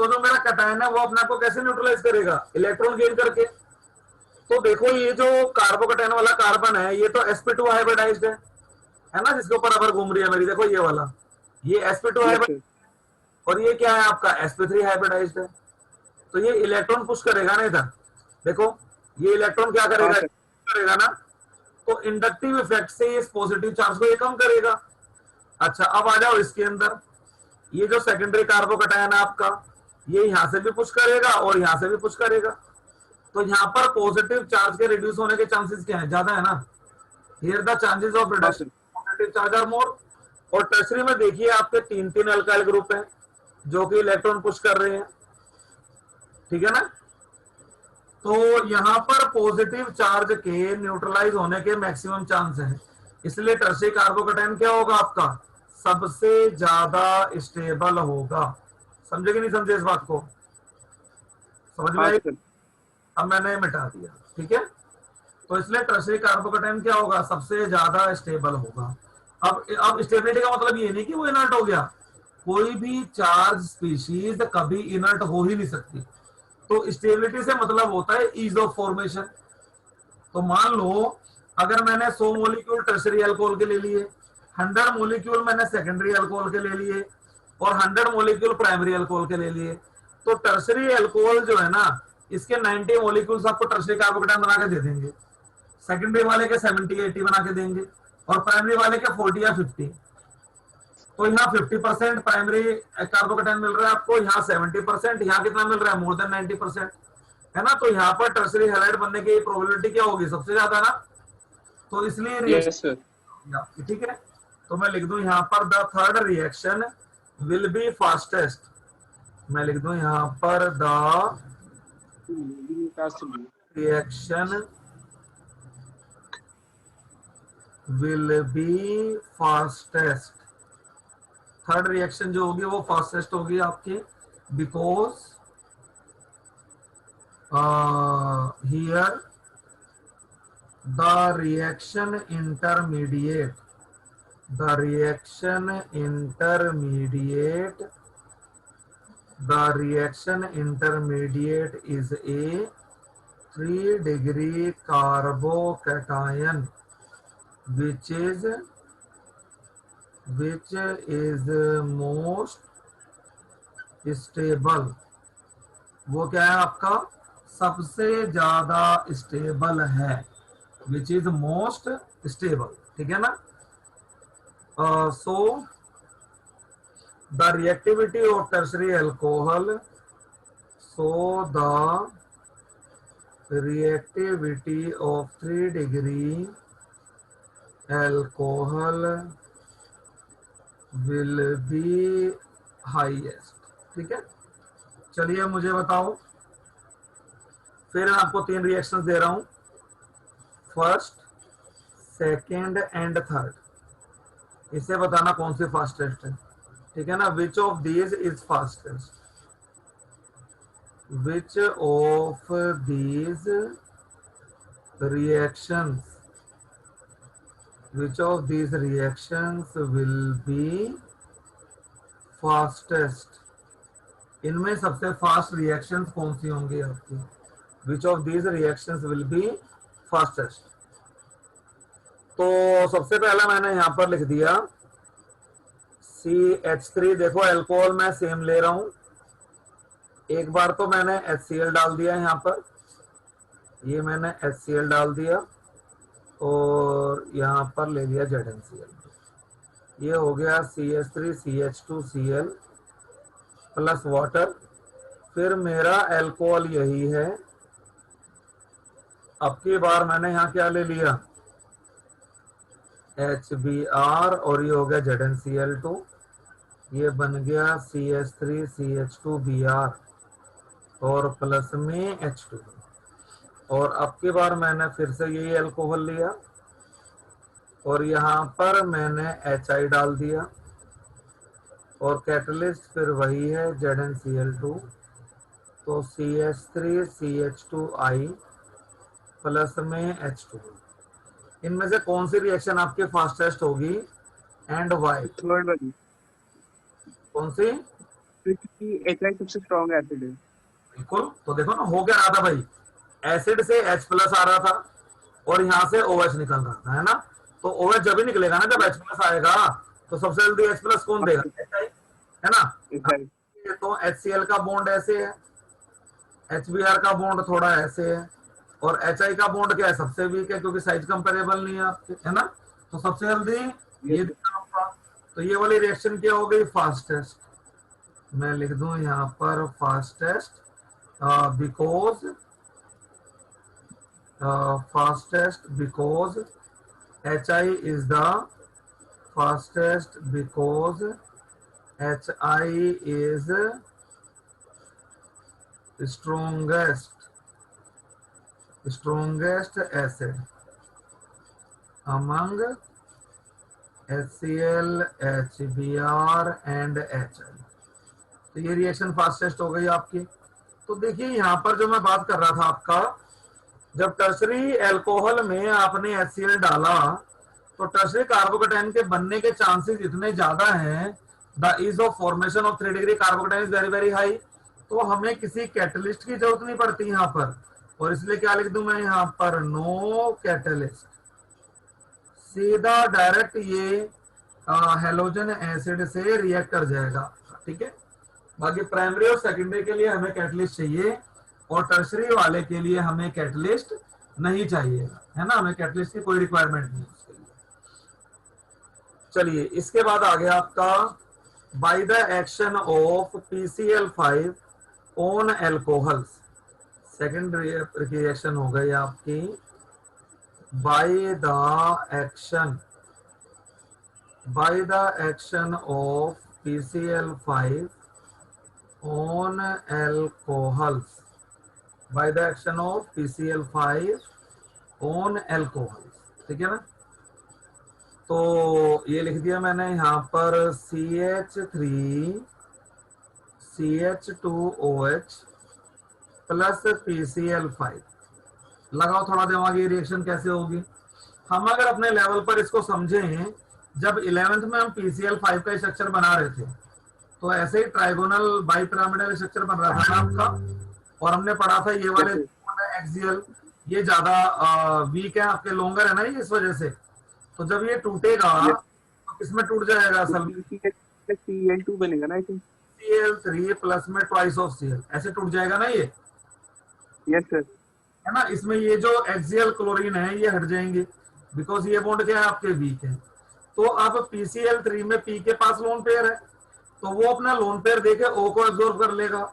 जो मेरा कैटायन है वो अपने आप को कैसे न्यूट्रलाइज करेगा? इलेक्ट्रॉन गेन करके। तो देखो ये जो कार्बोकेटायन वाला कार्बन है ये तो sp2 हाइब्रिडाइज्ड है ना, जिसके ऊपर रबर घूम रही है मेरी, देखो ये वाला, ये sp2 यस हाइब्रिड, सर। और ये क्या है आपका sp3 हाइब्रिडाइज्ड है। तो ये इलेक्ट्रॉन पुश करेगा ना इधर, देखो ये इलेक्ट्रॉन क्या हाँ करेगा? सर। करेगा ना। तो इंडक्टिव इफेक्ट से इस पॉजिटिव चार्ज को ये कम करेगा। अच्छा अब आ जाओ इसके अंदर, ये जो सेकेंडरी कार्बोकेटायन है आपका, ये यहां से भी पुश करेगा और यहां से भी पुश करेगा। तो यहां पर पॉजिटिव चार्ज के रिड्यूस होने के चांसेस क्या है? ज्यादा है ना। हियर द चांसेस ऑफ हाँ reduction sir. Positive charge are more. और टर्शरी में देखिए आपके 3 अल्काइल ग्रुप हैं जो कि इलेक्ट्रॉन पुश कर रहे हैं, ठीक है ना। तो यहां पर पॉजिटिव चार्ज के न्यूट्रलाइज होने के मैक्सिमम चांस है, इसलिए टर्शरी कार्बोकेटायन क्या होगा आपका? सबसे ज्यादा स्टेबल होगा। समझे कि नहीं समझे इस बात को? समझ में हाँ आई? सर। अब मैंने मिटा दिया, ठीक है। तो इसलिए टर्शरी कार्बोकेटायन क्या होगा? सबसे ज्यादा स्टेबल होगा। अब स्टेबिलिटी का मतलब ये नहीं कि वो इनर्ट हो गया। कोई भी चार्ज स्पीशीज कभी इनर्ट हो ही नहीं सकती। तो स्टेबिलिटी से मतलब होता है ईज ऑफ फॉर्मेशन। तो मान लो अगर मैंने 100 मोलिक्यूल टर्शरी अल्कोहल के ले लिए, 100 मोलिक्यूल मैंने सेकेंडरी अल्कोहल के ले लिए और 100 मोलिक्यूल प्राइमरी अल्कोहल के ले लिए, तो टर्शरी अल्कोहल जो है ना, इसके 90 मोलिक्यूल्स आपको टर्शरी कार्बोकेटायन बना के दे देंगे, सेकेंडरी वाले के 70-80 बना के देंगे और प्राइमरी वाले के 40 या 50। तो यहाँ 50% प्राइमरी कार्बोकेटायन मिल रहा है आपको, यहाँ 70%, यहाँ कितना मिल रहा है? मोर देन 90%, है ना। तो यहाँ पर टर्शरी हैलाइड बनने की प्रोबेबिलिटी क्या होगी? सबसे ज्यादा ना। तो इसलिए यस सर। रिएक्शन, ठीक है। तो मैं लिख दूं यहाँ पर the third reaction will be fastest. मैं लिख दूं यहाँ पर the reaction will be fastest. Third reaction जो होगी वो फास्टेस्ट होगी आपकी, because here the reaction intermediate, the reaction intermediate, the reaction intermediate is a 3 degree carbocation which is most stable। वो क्या है आपका? सबसे ज्यादा स्टेबल है, which is most stable, ठीक है ना। So the reactivity of tertiary alcohol, so the reactivity of 3 degree alcohol will be highest, ठीक है। चलिए मुझे बताओ, फिर मैं आपको 3 रिएक्शंस दे रहा हूं, फर्स्ट, सेकेंड एंड थर्ड। इसे बताना कौन सी फास्टेस्ट है, ठीक है ना, which of these is fastest, which of these reactions, which of these reactions will be fastest, इनमें सबसे फास्ट रिएक्शंस कौन सी होंगी आपकी, which of these reactions will be fastest. तो सबसे पहला मैंने यहां पर लिख दिया CH3, देखो अल्कोहल मैं सेम ले रहा हूं, एक बार तो मैंने HCl डाल दिया यहां पर, ये मैंने HCl डाल दिया और यहां पर ले लिया ZnCl, ये हो गया CH3 CH2Cl प्लस वाटर, फिर मेरा अल्कोहल यही है। अब की बार मैंने यहां क्या ले लिया HBr और ये हो गया ZnCl2, ये बन गया CH3 CH2Br और प्लस में H2, और अब की बार मैंने फिर से यही अल्कोहल लिया और यहाँ पर मैंने HI डाल दिया और कैटलिस्ट फिर वही है ZnCl2, तो CH3 CH2I प्लस में H2। इनमें से कौन सी रिएक्शन आपके फास्टेस्ट होगी एंड वाई, थर्ड वाली, कौन सी, क्योंकि HI सबसे स्ट्रॉन्ग एसिड है। बिल्कुल, तो देखो ना हो क्या रहा था भाई, एसिड से H प्लस आ रहा था और यहाँ से OH निकल रहा था, है ना, तो OH जब ही निकलेगा ना जब H प्लस आएगा, तो सबसे जल्दी H प्लस कौन देगा, HI, है ना। तो HCl का बॉन्ड ऐसे है, HBr का बॉन्ड थोड़ा ऐसे है, और HI का बॉन्ड क्या है, सबसे वीक है क्योंकि साइज कंपेरेबल नहीं है आपके, है ना, तो सबसे जल्दी ये देना होगा। तो ये वाली रिएक्शन क्या हो गई, फास्टेस्ट, मैं लिख दूं यहाँ पर fastest, because fastest because HI is the fastest because HI is strongest acid among HCl, HBr and HI। तो ये रिएक्शन फास्टेस्ट हो गई आपकी। तो देखिए यहाँ पर जो मैं बात कर रहा था आपका, जब टर्शरी अल्कोहल में आपने HCl डाला तो टर्शरी कार्बोकेटाइन के बनने के चांसेस इतने ज्यादा हैं, the is of formation of 3 degree carbocation is very very high, तो हमें किसी कैटलिस्ट की जरूरत नहीं पड़ती यहाँ पर, और इसलिए क्या लिख दूं मैं यहाँ पर, नो कैटलिस्ट, सीधा डायरेक्ट ये हेलोजन एसिड से रिएक्ट कर जाएगा, ठीक है। बाकी प्राइमरी और सेकेंडरी के लिए हमें कैटलिस्ट चाहिए और टर्शरी वाले के लिए हमें कैटलिस्ट नहीं चाहिए, है ना, हमें कैटलिस्ट की कोई रिक्वायरमेंट नहीं उसके लिए। चलिए इसके बाद आ गया आपका, bye the action of PCl5 on alcohols, second reaction हो गई आपकी, bye the action of PCl5 on alcohols, by the action of PCl5 on alcohols, ठीक है ना। तो ये लिख दिया मैंने यहाँ पर CH3 CH2OH प्लस PCl5, लगाओ थोड़ा दिमाग, ये रिएक्शन कैसे होगी। हम अगर अपने लेवल पर इसको समझें, जब 11th में हम PCl5 का स्ट्रक्चर बना रहे थे तो ऐसे ही ट्राइगोनल बाइपिरामिडल स्ट्रक्चर बन रहा था ना आपका, और हमने पढ़ा था ये वाले एक्सियल ये ज्यादा वीक है आपके, लोंगर है ना ये, इस वजह से। तो जब ये टूटेगा तो किसमें टूट जाएगा असल में, Cl2 बनेगा ना, Cl3 प्लस में ट्वाइस ऑफ Cl, ऐसे टूट जाएगा ना ये, यस सर, है ना। इसमें ये जो एक्सियल क्लोरीन है ये हट जाएंगे बिकॉज ये बॉन्ड क्या है आपके वीक है। तो अब PCl3 में P के पास लोन पेयर है, तो वो अपना लोन पेयर देके O को एब्जॉर्ब कर लेगा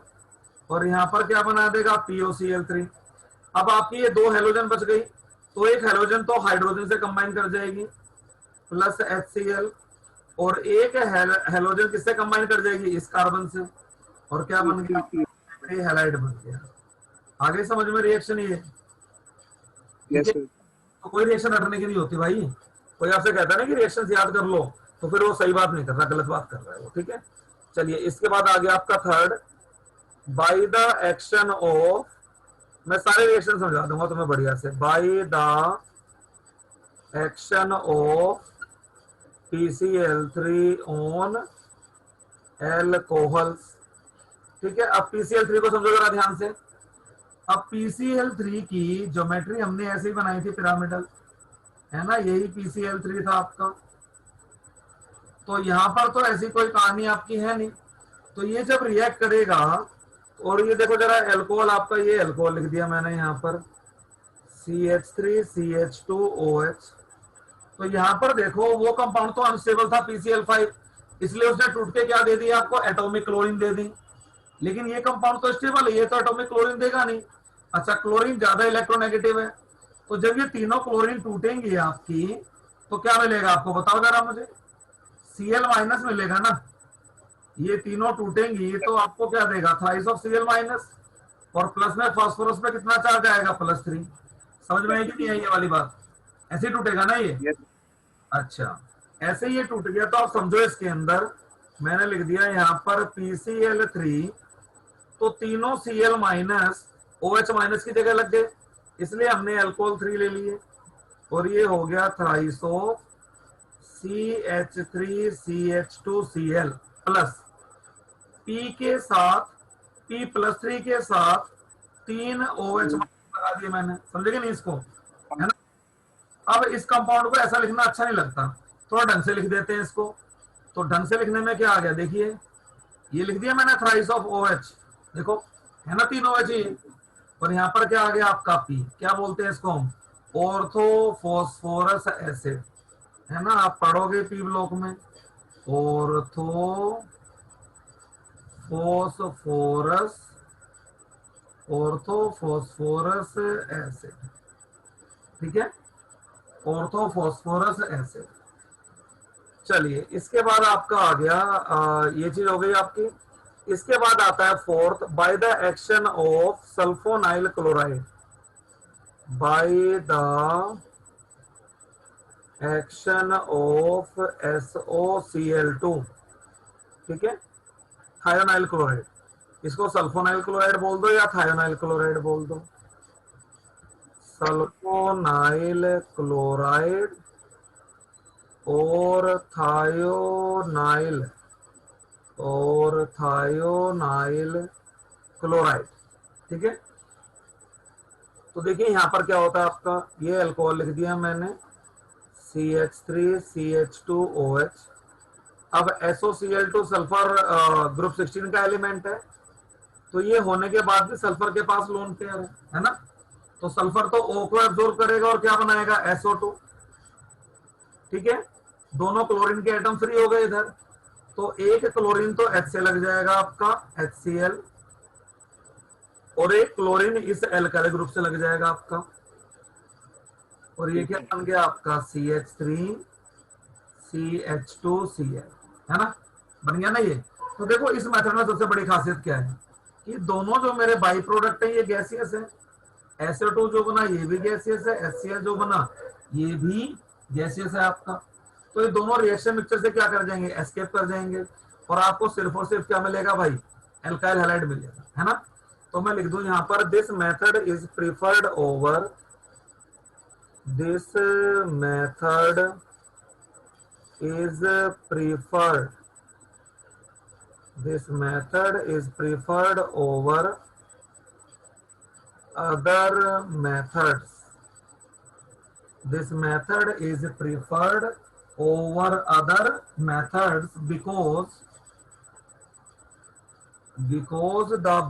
और यहाँ पर क्या बना देगा, POCl3। अब आपकी ये 2 हेलोजन बच गई, तो एक हेलोजन तो हाइड्रोजन से कंबाइन कर जाएगी प्लस HCl, और एक हेलोजन किससे कंबाइन कर जाएगी, इस कार्बन से, और क्या बन गया, हैलाइड बन गया। आगे समझ में रिएक्शन ये, यस सर, तो कोई रिएक्शन हटने की नहीं होती भाई। कोई आपसे कहता है ना कि रिएक्शन याद कर लो, तो फिर वो सही बात नहीं कर रहा, गलत बात कर रहा है वो, ठीक है। चलिए इसके बाद आ गया आपका third, bye the action of, मैं सारे रिएक्शन समझा दूंगा तुम्हें बढ़िया से, bye the action of PCl3 on alcohols, ठीक है। अब PCl3 को समझो जरा ध्यान से। अब PCl3 की ज्योमेट्री हमने ऐसे ही बनाई थी पिरामिडल, है ना, यही PCl3 था आपका। तो यहां पर तो ऐसी कोई कहानी आपकी है नहीं। तो ये जब रिएक्ट करेगा, और ये देखो जरा एल्कोहल आपका, ये एल्कोहल लिख दिया मैंने यहाँ पर CH3CH2OH। तो यहाँ पर देखो वो कंपाउंड तो अनस्टेबल था PCl5, इसलिए उसने टूट के क्या दे दिया आपको, एटॉमिक क्लोरीन दे दी। लेकिन ये कंपाउंड तो स्टेबल है, ये तो एटॉमिक क्लोरीन देगा नहीं। अच्छा, क्लोरीन ज्यादा इलेक्ट्रोनेगेटिव है, तो जब ये तीनों क्लोरीन टूटेंगी आपकी, तो क्या मिलेगा आपको, बताओ जरा मुझे। Cl माइनस मिलेगा ना, ये तीनों टूटेंगी तो आपको क्या देगा, थ्राइस ऑफ Cl माइनस, और प्लस में फास्फोरस पे कितना चार्ज आएगा, +3। समझ में आई कि नहीं आई ये वाली बात, ऐसे ही टूटेगा ना ये। Yes. अच्छा, ऐसे ये टूट गया तो आप समझो इसके अंदर मैंने लिख दिया यहाँ पर PCl3, तो तीनों Cl माइनस OH माइनस की जगह लग गए, इसलिए हमने अल्कोहल 3 ले लिए, और ये हो गया thrice of CH3CH2Cl plus P के साथ, P+3 के साथ 3 OH लगा दिए मैंने, समझेगे नहीं इसको, है ना। अब इस कंपाउंड को ऐसा लिखना अच्छा नहीं लगता, थोड़ा ढंग से लिख देते हैं इसको। तो ढंग से लिखने में क्या आ गया, देखिए ये लिख दिया मैंने थ्राइस ऑफ OH, देखो है ना 3 OH ही, और यहाँ पर क्या आ गया आपका P, क्या बोलते हैं इसको हम, ऑर्थोफॉस्फोरस एसिड, है ना, आप पढ़ोगे P ब्लॉक में, ऑर्थोफॉस्फोरस एसिड, ठीक है, ऑर्थोफॉस्फोरस एसिड। चलिए इसके बाद आपका आ गया ये चीज हो गई आपकी। इसके बाद आता है fourth, bye the action of sulfonyl chloride, bye the action of SOCl2, ठीक है, थायोनाइल क्लोराइड, इसको सल्फोनाइल क्लोराइड बोल दो या थायोनाइल क्लोराइड बोल दो, सल्फोनाइल क्लोराइड और थायोनाइल क्लोराइड, ठीक है। तो देखिए यहां पर क्या होता है आपका, ये अल्कोहल लिख दिया मैंने CH3CH2OH। अब SOCl2 सल्फर ग्रुप 16 का एलिमेंट है, तो ये होने के बाद भी सल्फर के पास लोन पेयर है ना, तो सल्फर तो O को एब्जॉर्ब करेगा और क्या बनाएगा, SO2, ठीक है। दोनों क्लोरीन के एटम फ्री हो गए इधर, तो एक क्लोरीन तो H से लग जाएगा आपका HCl, और एक क्लोरीन इस एल्काइल ग्रुप से लग जाएगा आपका, और ये क्या बन गया आपका CH3CH2Cl, है ना, बन गया ना ये। तो देखो इस मेथड में सबसे बड़ी खासियत क्या है कि दोनों जो मेरे बाई प्रोडक्ट है ये गैसियस है, SO2 जो बना ये भी गैसियस है, HCl जो बना ये भी गैसियस है आपका। तो ये दोनों रिएक्शन मिक्सचर से क्या कर जाएंगे, एस्केप कर जाएंगे, और आपको सिर्फ और सिर्फ क्या मिलेगा भाई, एल्काइल हैलाइड मिलेगा, है ना। तो मैं लिख दूं यहां पर, this method is preferred over, this method is preferred, this method is preferred over other methods, this method is preferred over other methods because the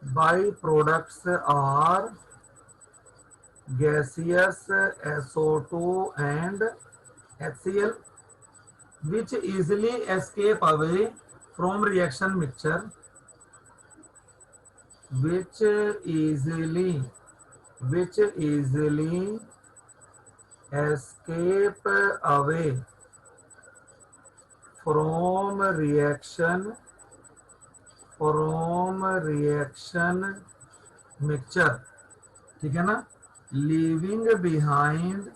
byproducts are gaseous SO2 and HCl, which easily escape away from reaction mixture, which easily escape away from reaction mixture, ठीक है ना, leaving behind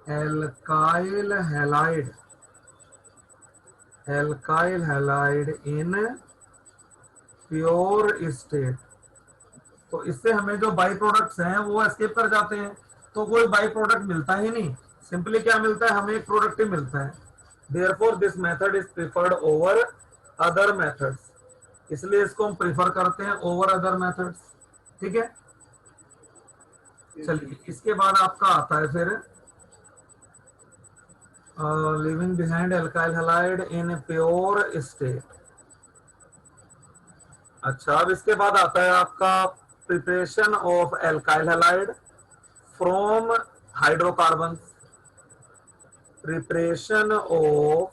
alkyl halide in pure state. तो इससे हमें जो by products हैं वो escape कर जाते हैं, तो कोई बाई प्रोडक्ट मिलता ही नहीं, सिंपली क्या मिलता है, हमें एक प्रोडक्ट ही मिलता है। Therefore this method is preferred over other methods, इसलिए इसको हम प्रिफर करते हैं ओवर अदर मेथड्स। ठीक है, चलिए इसके बाद आपका आता है फिर living behind alkyl halide in pure state. अच्छा, अब इसके बाद आता है आपका preparation of alkyl halide from hydrocarbon. Preparation of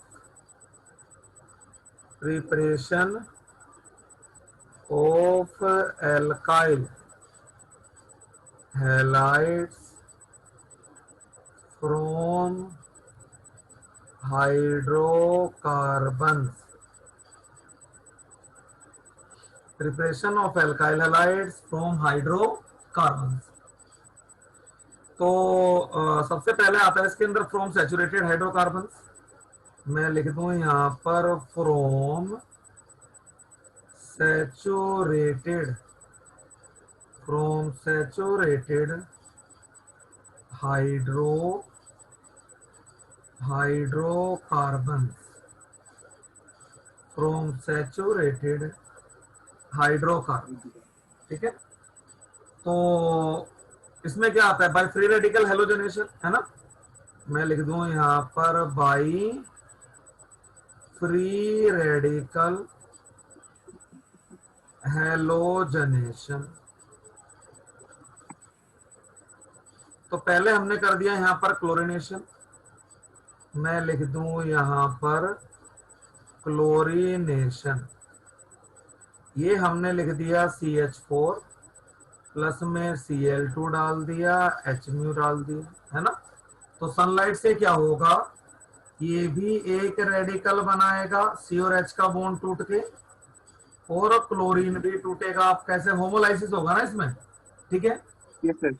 alkyl halides from hydrocarbons. Preparation of alkyl halides from hydrocarbons. तो सबसे पहले आता है इसके अंदर फ्रॉम सैचुरेटेड हाइड्रोकार्बन्स। मैं लिख दूं यहां पर from saturated hydrocarbons, from saturated hydrocarbon. ठीक है, तो इसमें क्या आता है, बाय फ्री रेडिकल हेलोजनेशन, है ना। मैं लिख दूं यहां पर बाई फ्री रेडिकल हेलोजनेशन। तो पहले हमने कर दिया यहां पर क्लोरीनेशन, मैं लिख दूं यहां पर क्लोरीनेशन। ये हमने लिख दिया CH4 प्लस में Cl2 डाल दिया, HMu डाल दिया, है ना। तो सनलाइट से क्या होगा, ये भी एक रेडिकल बनाएगा, C और H का बॉन्ड टूट के, और क्लोरीन भी टूटेगा। आप कैसे, होमोलाइसिस होगा ना इसमें। ठीक है, यस सर।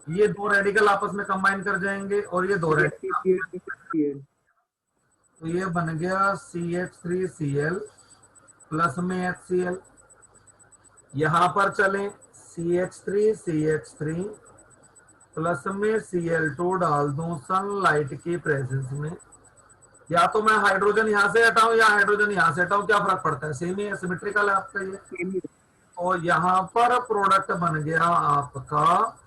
ये दो रेडिकल आपस में कंबाइन कर जाएंगे और ये दो रेडिकल, तो ये बन गया CH3Cl प्लस में HCl। यहां पर चलें CH3 प्लस में Cl2 डाल दूं सनलाइट की प्रेजेंस में। या तो मैं हाइड्रोजन यहां से हटाऊं या हाइड्रोजन यहां से हटाऊं, क्या फर्क पड़ता है, सेम ही है, सिमेट्रिकल है आपका ये। और यहां पर प्रोडक्ट बन गया आपका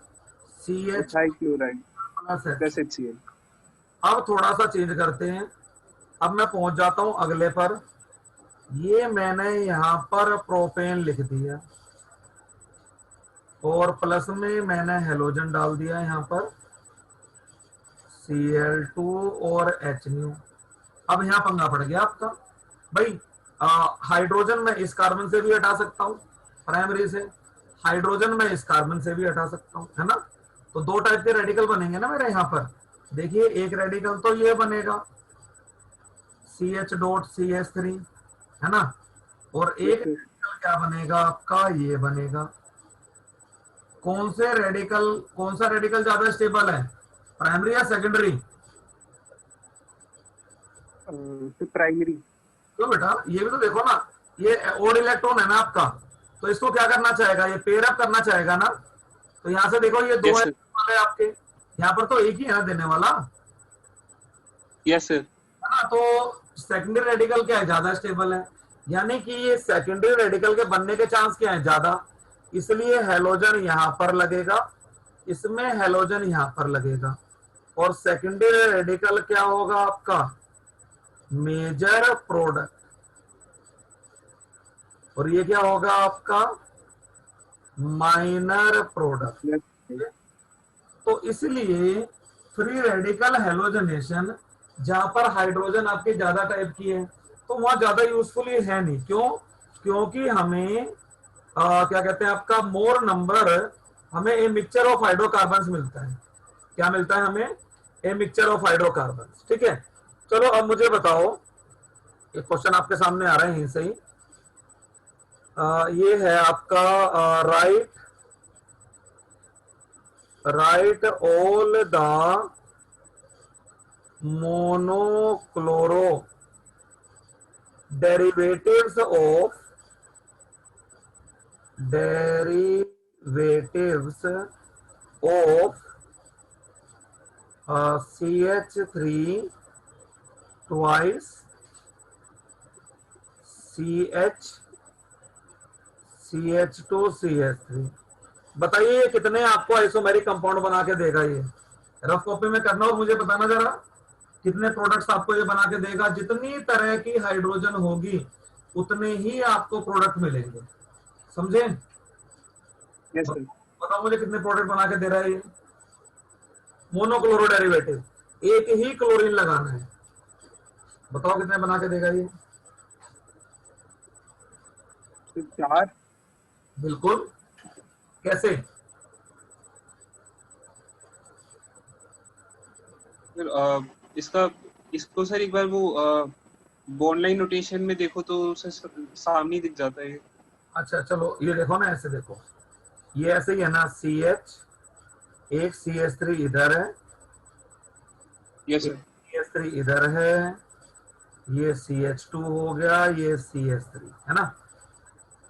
CH प्लस HCl। अब थोड़ा सा चेंज करते हैं, अब मैं पहुंच जाता हूं अगले पर। ये मैंने यहां पर प्रोपेन लिख दिया और प्लस में मैंने हेलोजन डाल दिया यहां पर Cl2 और HNu। अब यहां पंगा पड़ गया आपका भाई, हाइड्रोजन मैं इस कार्बन से भी हटा सकता हूं प्राइमरी से, हाइड्रोजन मैं इस कार्बन से भी हटा सकता हूं, है ना। तो दो टाइप के रेडिकल बनेंगे ना मेरे यहां पर। देखिए एक रेडिकल तो ये बनेगा CH.CH3, है ना, और एक रेडिकल क्या बनेगा आपका, ये बनेगा। कौन सा रेडिकल ज्यादा स्टेबल है, प्राइमरी या सेकेंडरी? प्राइमरी। तो बेटा ये भी तो देखो ना, ये ओड इलेक्ट्रॉन है ना आपका, तो इसको क्या करना चाहेगा, ये पेयर अप करना चाहेगा ना। तो यहां से देखो ये दो yes, है आपके, यहाँ पर तो एक ही है ना देने वाला। Yes sir. है ना, तो सेकेंडरी रेडिकल क्या है, ज्यादा स्टेबल है, यानी कि ये सेकेंडरी रेडिकल के बनने के चांस क्या है, ज्यादा। इसलिए हेलोजन यहां पर लगेगा, इसमें हेलोजन यहां पर लगेगा, और सेकेंडरी रेडिकल क्या होगा आपका, मेजर प्रोडक्ट, और ये क्या होगा आपका, माइनर प्रोडक्ट। तो इसलिए फ्री रेडिकल हेलोजनेशन जहां पर हाइड्रोजन आपके ज्यादा टाइप की है, तो वहां ज्यादा यूजफुल ये है नहीं। क्यों? क्योंकि हमें क्या कहते हैं आपका मोर नंबर, हमें ए मिक्सचर ऑफ हाइड्रोकार्बन्स मिलता है। क्या मिलता है हमें, ए मिक्सचर ऑफ हाइड्रोकार्बन्स। ठीक है, चलो अब मुझे बताओ, एक क्वेश्चन आपके सामने आ रहा है यहीं से ही। ये है आपका right all the monochloro derivatives of CH3 twice CH2 CH3। बताइए ये कितने आपको आइसोमेरिक कंपाउंड बना के देगा? ये रफ कॉपी में करना और मुझे बताना जरा कितने प्रोडक्ट्स आपको ये बना के देगा। जितनी तरह की हाइड्रोजन होगी उतने ही आपको प्रोडक्ट मिलेंगे, समझे? Yes sir. बताओ मुझे कितने प्रोडक्ट बना के दे रहा है ये मोनोक्लोरो डेरिवेटिव। एक ही क्लोरीन लगाना है, बताओ कितने बना के देगा ये? 4। बिल्कुल। कैसे? फिर इसको सर एक बार वो बॉन्ड लाइन नोटेशन में देखो तो सर सामने दिख जाता है। अच्छा चलो ये देखो ना, ऐसे देखो, ये ऐसे ही है ना, CH, एक CH3 इधर है, यस सर। CH3 इधर है, ये CH2 हो गया, ये CH3 है ना।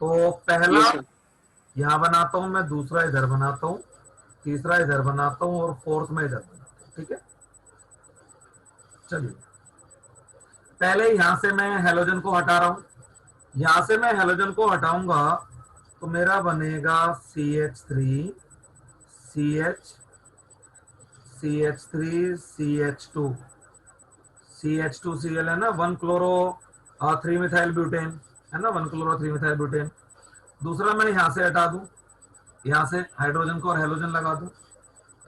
तो पहला यस सर। यहां बनाता हूं मैं, दूसरा इधर बनाता हूं, तीसरा इधर बनाता हूं और फोर्थ में इधर बनाता हूं, ठीक है। चलिए पहले यहां से मैं हेलोजन को हटा रहा हूं, यहां से मैं हेलोजन को हटाऊंगा तो मेरा बनेगा CH3 CH CH3 CH2 CH2Cl है ना, 1 क्लोरो 3 मिथाइल ब्यूटेन है ना, 1 क्लोरो 3 मिथाइल ब्यूटेन। दूसरा मैं यहां से हटा दूं, यहां से हाइड्रोजन को और हेलोजन लगा दूं,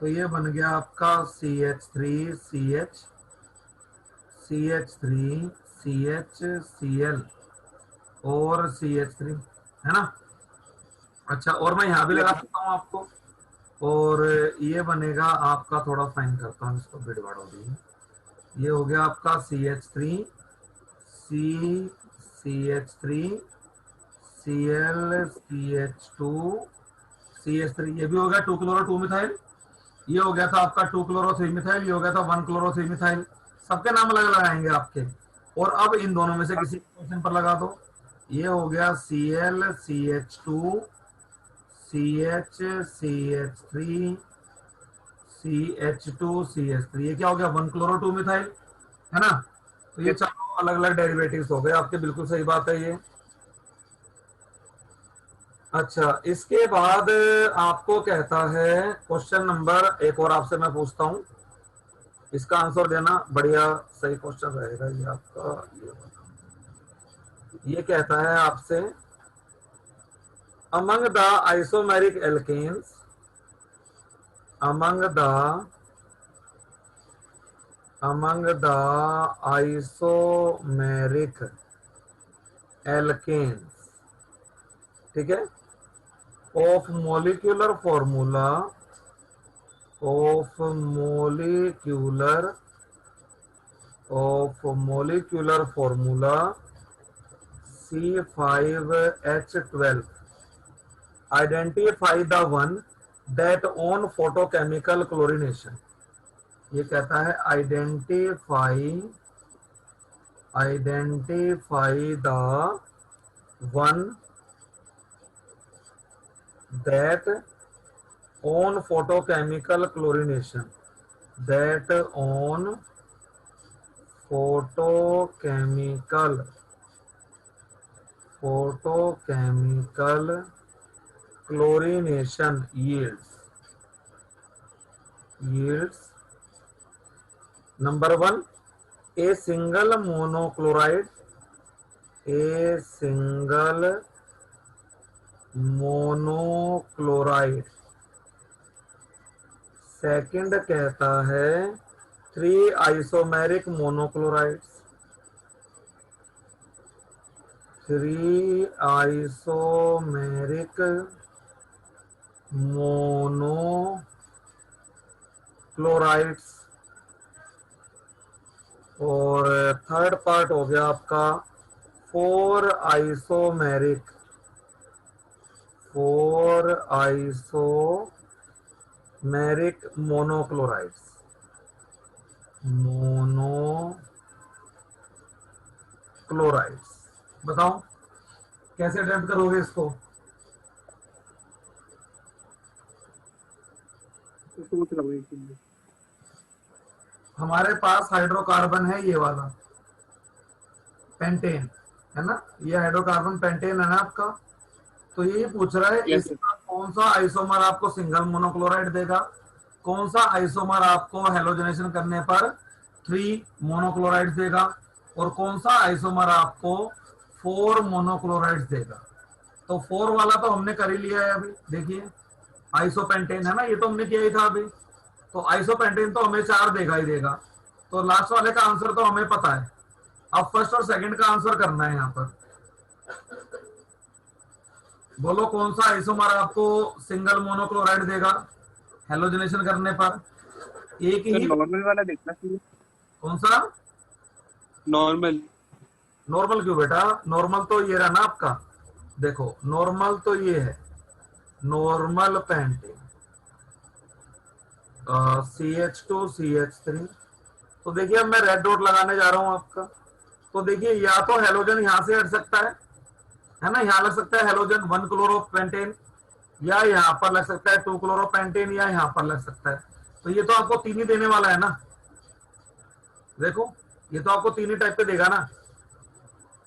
तो ये बन गया आपका CH3 CH CH3 CHCl और CH3 है ना। अच्छा और मैं यहां भी लगा सकता हूं आपको, और ये बनेगा आपका, थोड़ा फाइन करता हूं इसको, बिट बढ़ो दी, ये हो गया आपका CH3 CH3 Cl CH2 CH3, ये भी हो गया 2 क्लोरो 2 मिथाइल, ये हो गया था आपका 2 क्लोरो 3 मिथाइल, ये हो गया था 1 क्लोरो 3 मिथाइल। सबके नाम अलग अलग आएंगे आपके, और अब इन दोनों में से किसी क्वेश्चन पर लगा दो। ये हो गया Cl CH2 CH CH3 CH2 CH3, ये क्या हो गया 1 क्लोरो 2 मिथाइल है ना। तो ये चारों अलग अलग डेरिवेटिव्स हो गए आपके, बिल्कुल सही बात है ये। अच्छा इसके बाद आपको कहता है क्वेश्चन नंबर एक और आपसे मैं पूछता हूं, इसका आंसर देना, बढ़िया सही क्वेश्चन रहेगा ये आपका। ये कहता है आपसे, among the isomeric alkenes, among the isomeric alkanes, ठीक है, of molecular formula C5H12, identify the one that on photochemical chlorination। ये कहता है identify the one that on photochemical chlorination, that on photochemical chlorination yields number 1 a single monochloride, second कहता है 3 isomeric मोनोक्लोराइड्स, 3 isomeric मोनोक्लोराइड्स, और third part हो गया आपका 4 isomeric 4 isomeric मोनोक्लोराइड्स, मोनोक्लोराइड्स। बताओ कैसे अटेम्प्ट करोगे इसको? तो सोच रहा हूँ एक चीज। हमारे पास हाइड्रोकार्बन है ये वाला पेंटेन, है ना, ये हाइड्रोकार्बन पेंटेन है ना आपका। तो ये पूछ रहा है यस सर। इसका कौन सा आइसोमर आपको सिंगल मोनोक्लोराइड देगा, कौन सा आइसोमर आपको हेलोजनेशन करने पर 3 मोनोक्लोराइड देगा, और कौन सा आइसोमर आपको 4 मोनोक्लोराइड देगा। तो 4 वाला तो हमने कर ही लिया है अभी, देखिए आइसोपेंटेन है ना, ये तो हमने किया ही था अभी। तो आइसोपेंटेन तो हमें 4 देगा ही देगा। तो लास्ट वाले का आंसर तो हमें पता है। अब फर्स्ट और सेकंड का आंसर करना है यहाँ पर। बोलो कौन सा आइसोमर आपको सिंगल मोनोक्लोराइड देगा हेलोजनेशन करने पर? एक सर ही। नॉर्मल वाला देखना चाहिए। कौन सा? नॉर्मल। नॉर्मल क्यों बेटा? नॉर्मल तो ये रहा ना आपका, देखो नॉर्मल तो ये है, नॉर्मल पेंटेन CH2CH3। तो देखिए अब मैं रेड डॉट लगाने जा रहा हूं आपका। तो देखिए या तो हेलोजन यहां से हट सकता है ना, यहां लग सकता है हेलोजन 1 क्लोरोपेंटेन, या यहां पर लग सकता है 2 क्लोरोपेंटेन, या यहां पर लग सकता है। तो ये तो आपको 3 ही देने वाला है ना, देखो ये तो आपको 3 ही टाइप पे देगा ना।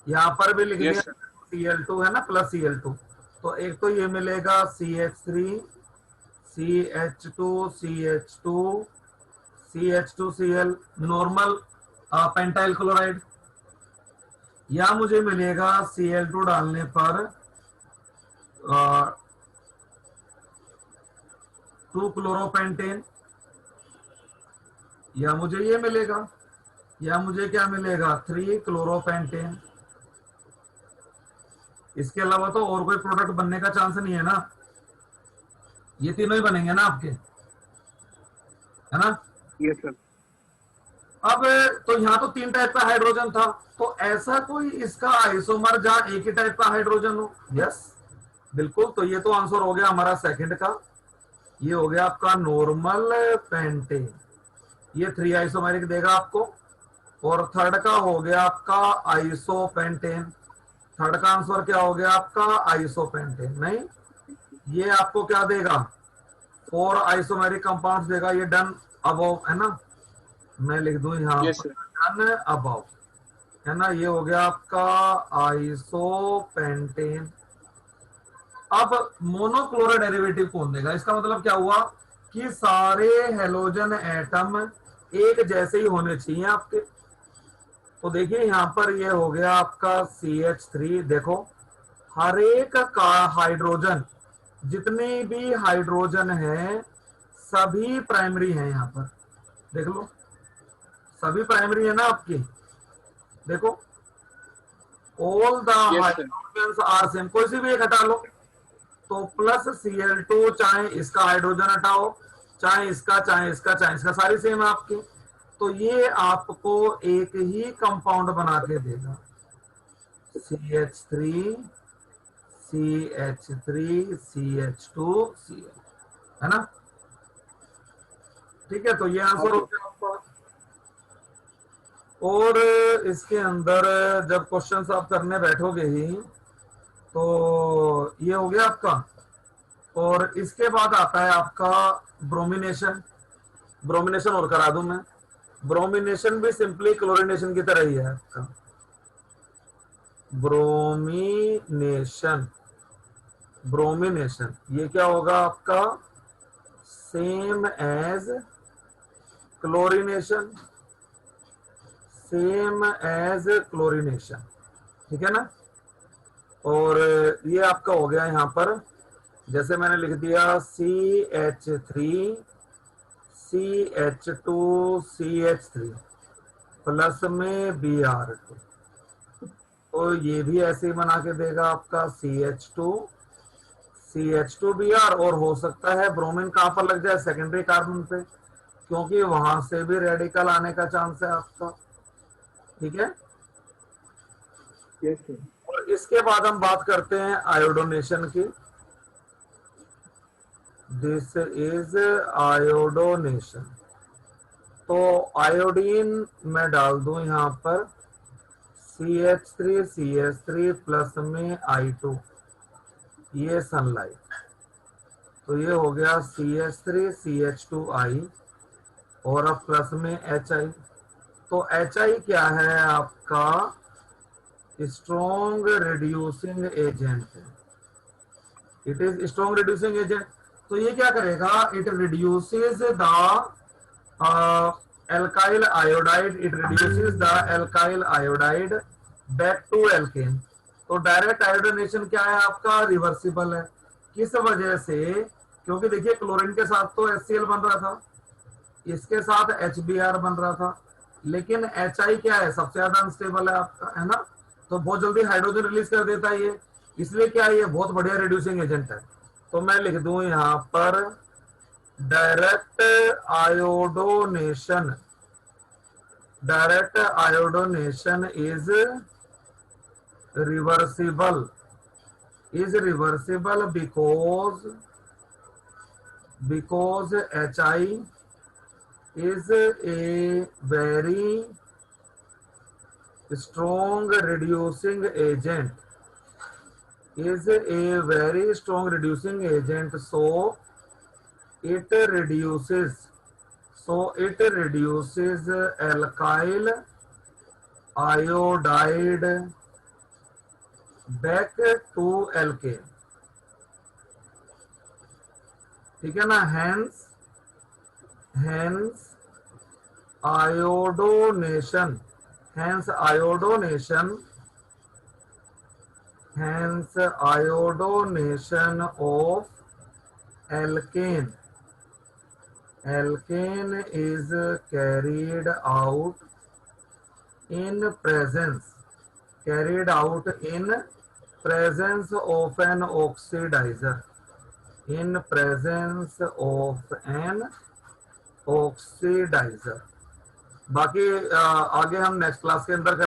यहां पर भी लिख दिया यस सर। Cl2 है ना, प्लस Cl2। तो एक तो ये मिलेगा CH3 CH2 CH2 CH2Cl normal pentyl chloride, या मुझे मिलेगा Cl2 डालने पर 2 क्लोरोपेंटेन, या मुझे ये मिलेगा, या मुझे क्या मिलेगा 3 क्लोरोपेंटेन। इसके अलावा तो और कोई प्रोडक्ट बनने का चांस नहीं है ना, ये तीनों ही बनेंगे ना आपके, है ना। Yes sir. अब तो यहाँ तो 3 टाइप का हाइड्रोजन था, तो ऐसा कोई इसका आइसोमर जहां एक ही टाइप का हाइड्रोजन हो? यस बिल्कुल। तो ये तो आंसर हो गया हमारा सेकंड का, ये हो गया आपका नॉर्मल पेंटेन, ये 3 आइसोमेरिक देगा आपको। और थर्ड का हो गया आपका आइसोपेंटेन, थर्ड का आंसर क्या हो गया आपका आइसोपेंटेन। नहीं, ये आपको क्या देगा 4 आइसोमेरिक कंपाउंड्स देगा, ये डन अबव है ना, मैं लिख दूं यहाँ यस पर सर। डन अबव, है ना, ये हो गया आपका आइसोपेंटेन। अब मोनोक्लोरो डेरिवेटिव कौन देगा? इसका मतलब क्या हुआ कि सारे हेलोजन एटम एक जैसे ही होने चाहिए आपके। तो देखिए यहां पर ये हो गया आपका CH3, देखो हर एक का हाइड्रोजन, जितने भी हाइड्रोजन है सभी प्राइमरी है यहाँ पर, देख लो सभी प्राइमरी है ना आपकी, देखो all the yes sir. Hydrogen are same, कोई सी भी एक हटा लो। तो प्लस Cl2, चाहे इसका हाइड्रोजन हटाओ, चाहे इसका, चाहे इसका, चाहे इसका, सारी सेम है आपकी। तो ये आपको एक ही कंपाउंड बना के देगा, CH3 CH3 CH2 Cl, है ना। ठीक है, तो ये आंसर हो ओके। गया आपका। और इसके अंदर जब क्वेश्चंस आप करने बैठोगे ही, तो ये हो गया आपका। और इसके बाद आता है आपका ब्रोमिनेशन। ब्रोमिनेशन और करा दूं मैं, ब्रोमिनेशन भी सिंपली क्लोरिनेशन की तरह ही है आपका। ब्रोमिनेशन, ब्रोमिनेशन ये क्या होगा आपका? Same as chlorination, same as chlorination, ठीक है ना। और ये आपका हो गया यहां पर, जैसे मैंने लिख दिया CH3 CH2 CH3 प्लस में Br2, तो ये भी ऐसे ही बना के देगा आपका CH2 CH2Br। और हो सकता है ब्रोमीन कहां पर लग जाए? सेकेंडरी कार्बन पे, क्योंकि वहां से भी रेडिकल आने का चांस है आपका, ठीक है। Yes sir. और इसके बाद हम बात करते हैं आयोडोनेशन की। This is iodination. तो आयोडीन मैं डाल दूं यहां पर CH3 प्लस में I2, ये सनलाइट। तो ये हो गया CH3 CH2I और अब प्लस में HI। तो HI क्या है आपका? स्ट्रॉन्ग रिड्यूसिंग एजेंट है। It is strong reducing agent. तो ये क्या करेगा? It reduces the alkyl iodide, it reduces the alkyl iodide back to alkane। तो डायरेक्ट आयोडीनेशन क्या है आपका? रिवर्सिबल है। किस वजह से? क्योंकि देखिए क्लोरीन के साथ तो HCl बन रहा था, इसके साथ HBr बन रहा था, लेकिन HI क्या है? सबसे ज्यादा अनस्टेबल है आपका, है ना? तो बहुत जल्दी हाइड्रोजन रिलीज कर देता है ये, इसलिए क्या है? ये बहुत बढ़िया रिड्यूसिंग एजेंट है। तो मैं लिख दूं यहां पर direct iodination. Direct iodination is reversible, because HI is a very strong reducing agent, so it reduces alkyl iodide back to alkane। ठीक है ना? hence iodonation of alkane is carried out in presence of an oxidizer, बाकी आगे हम next class के अंदर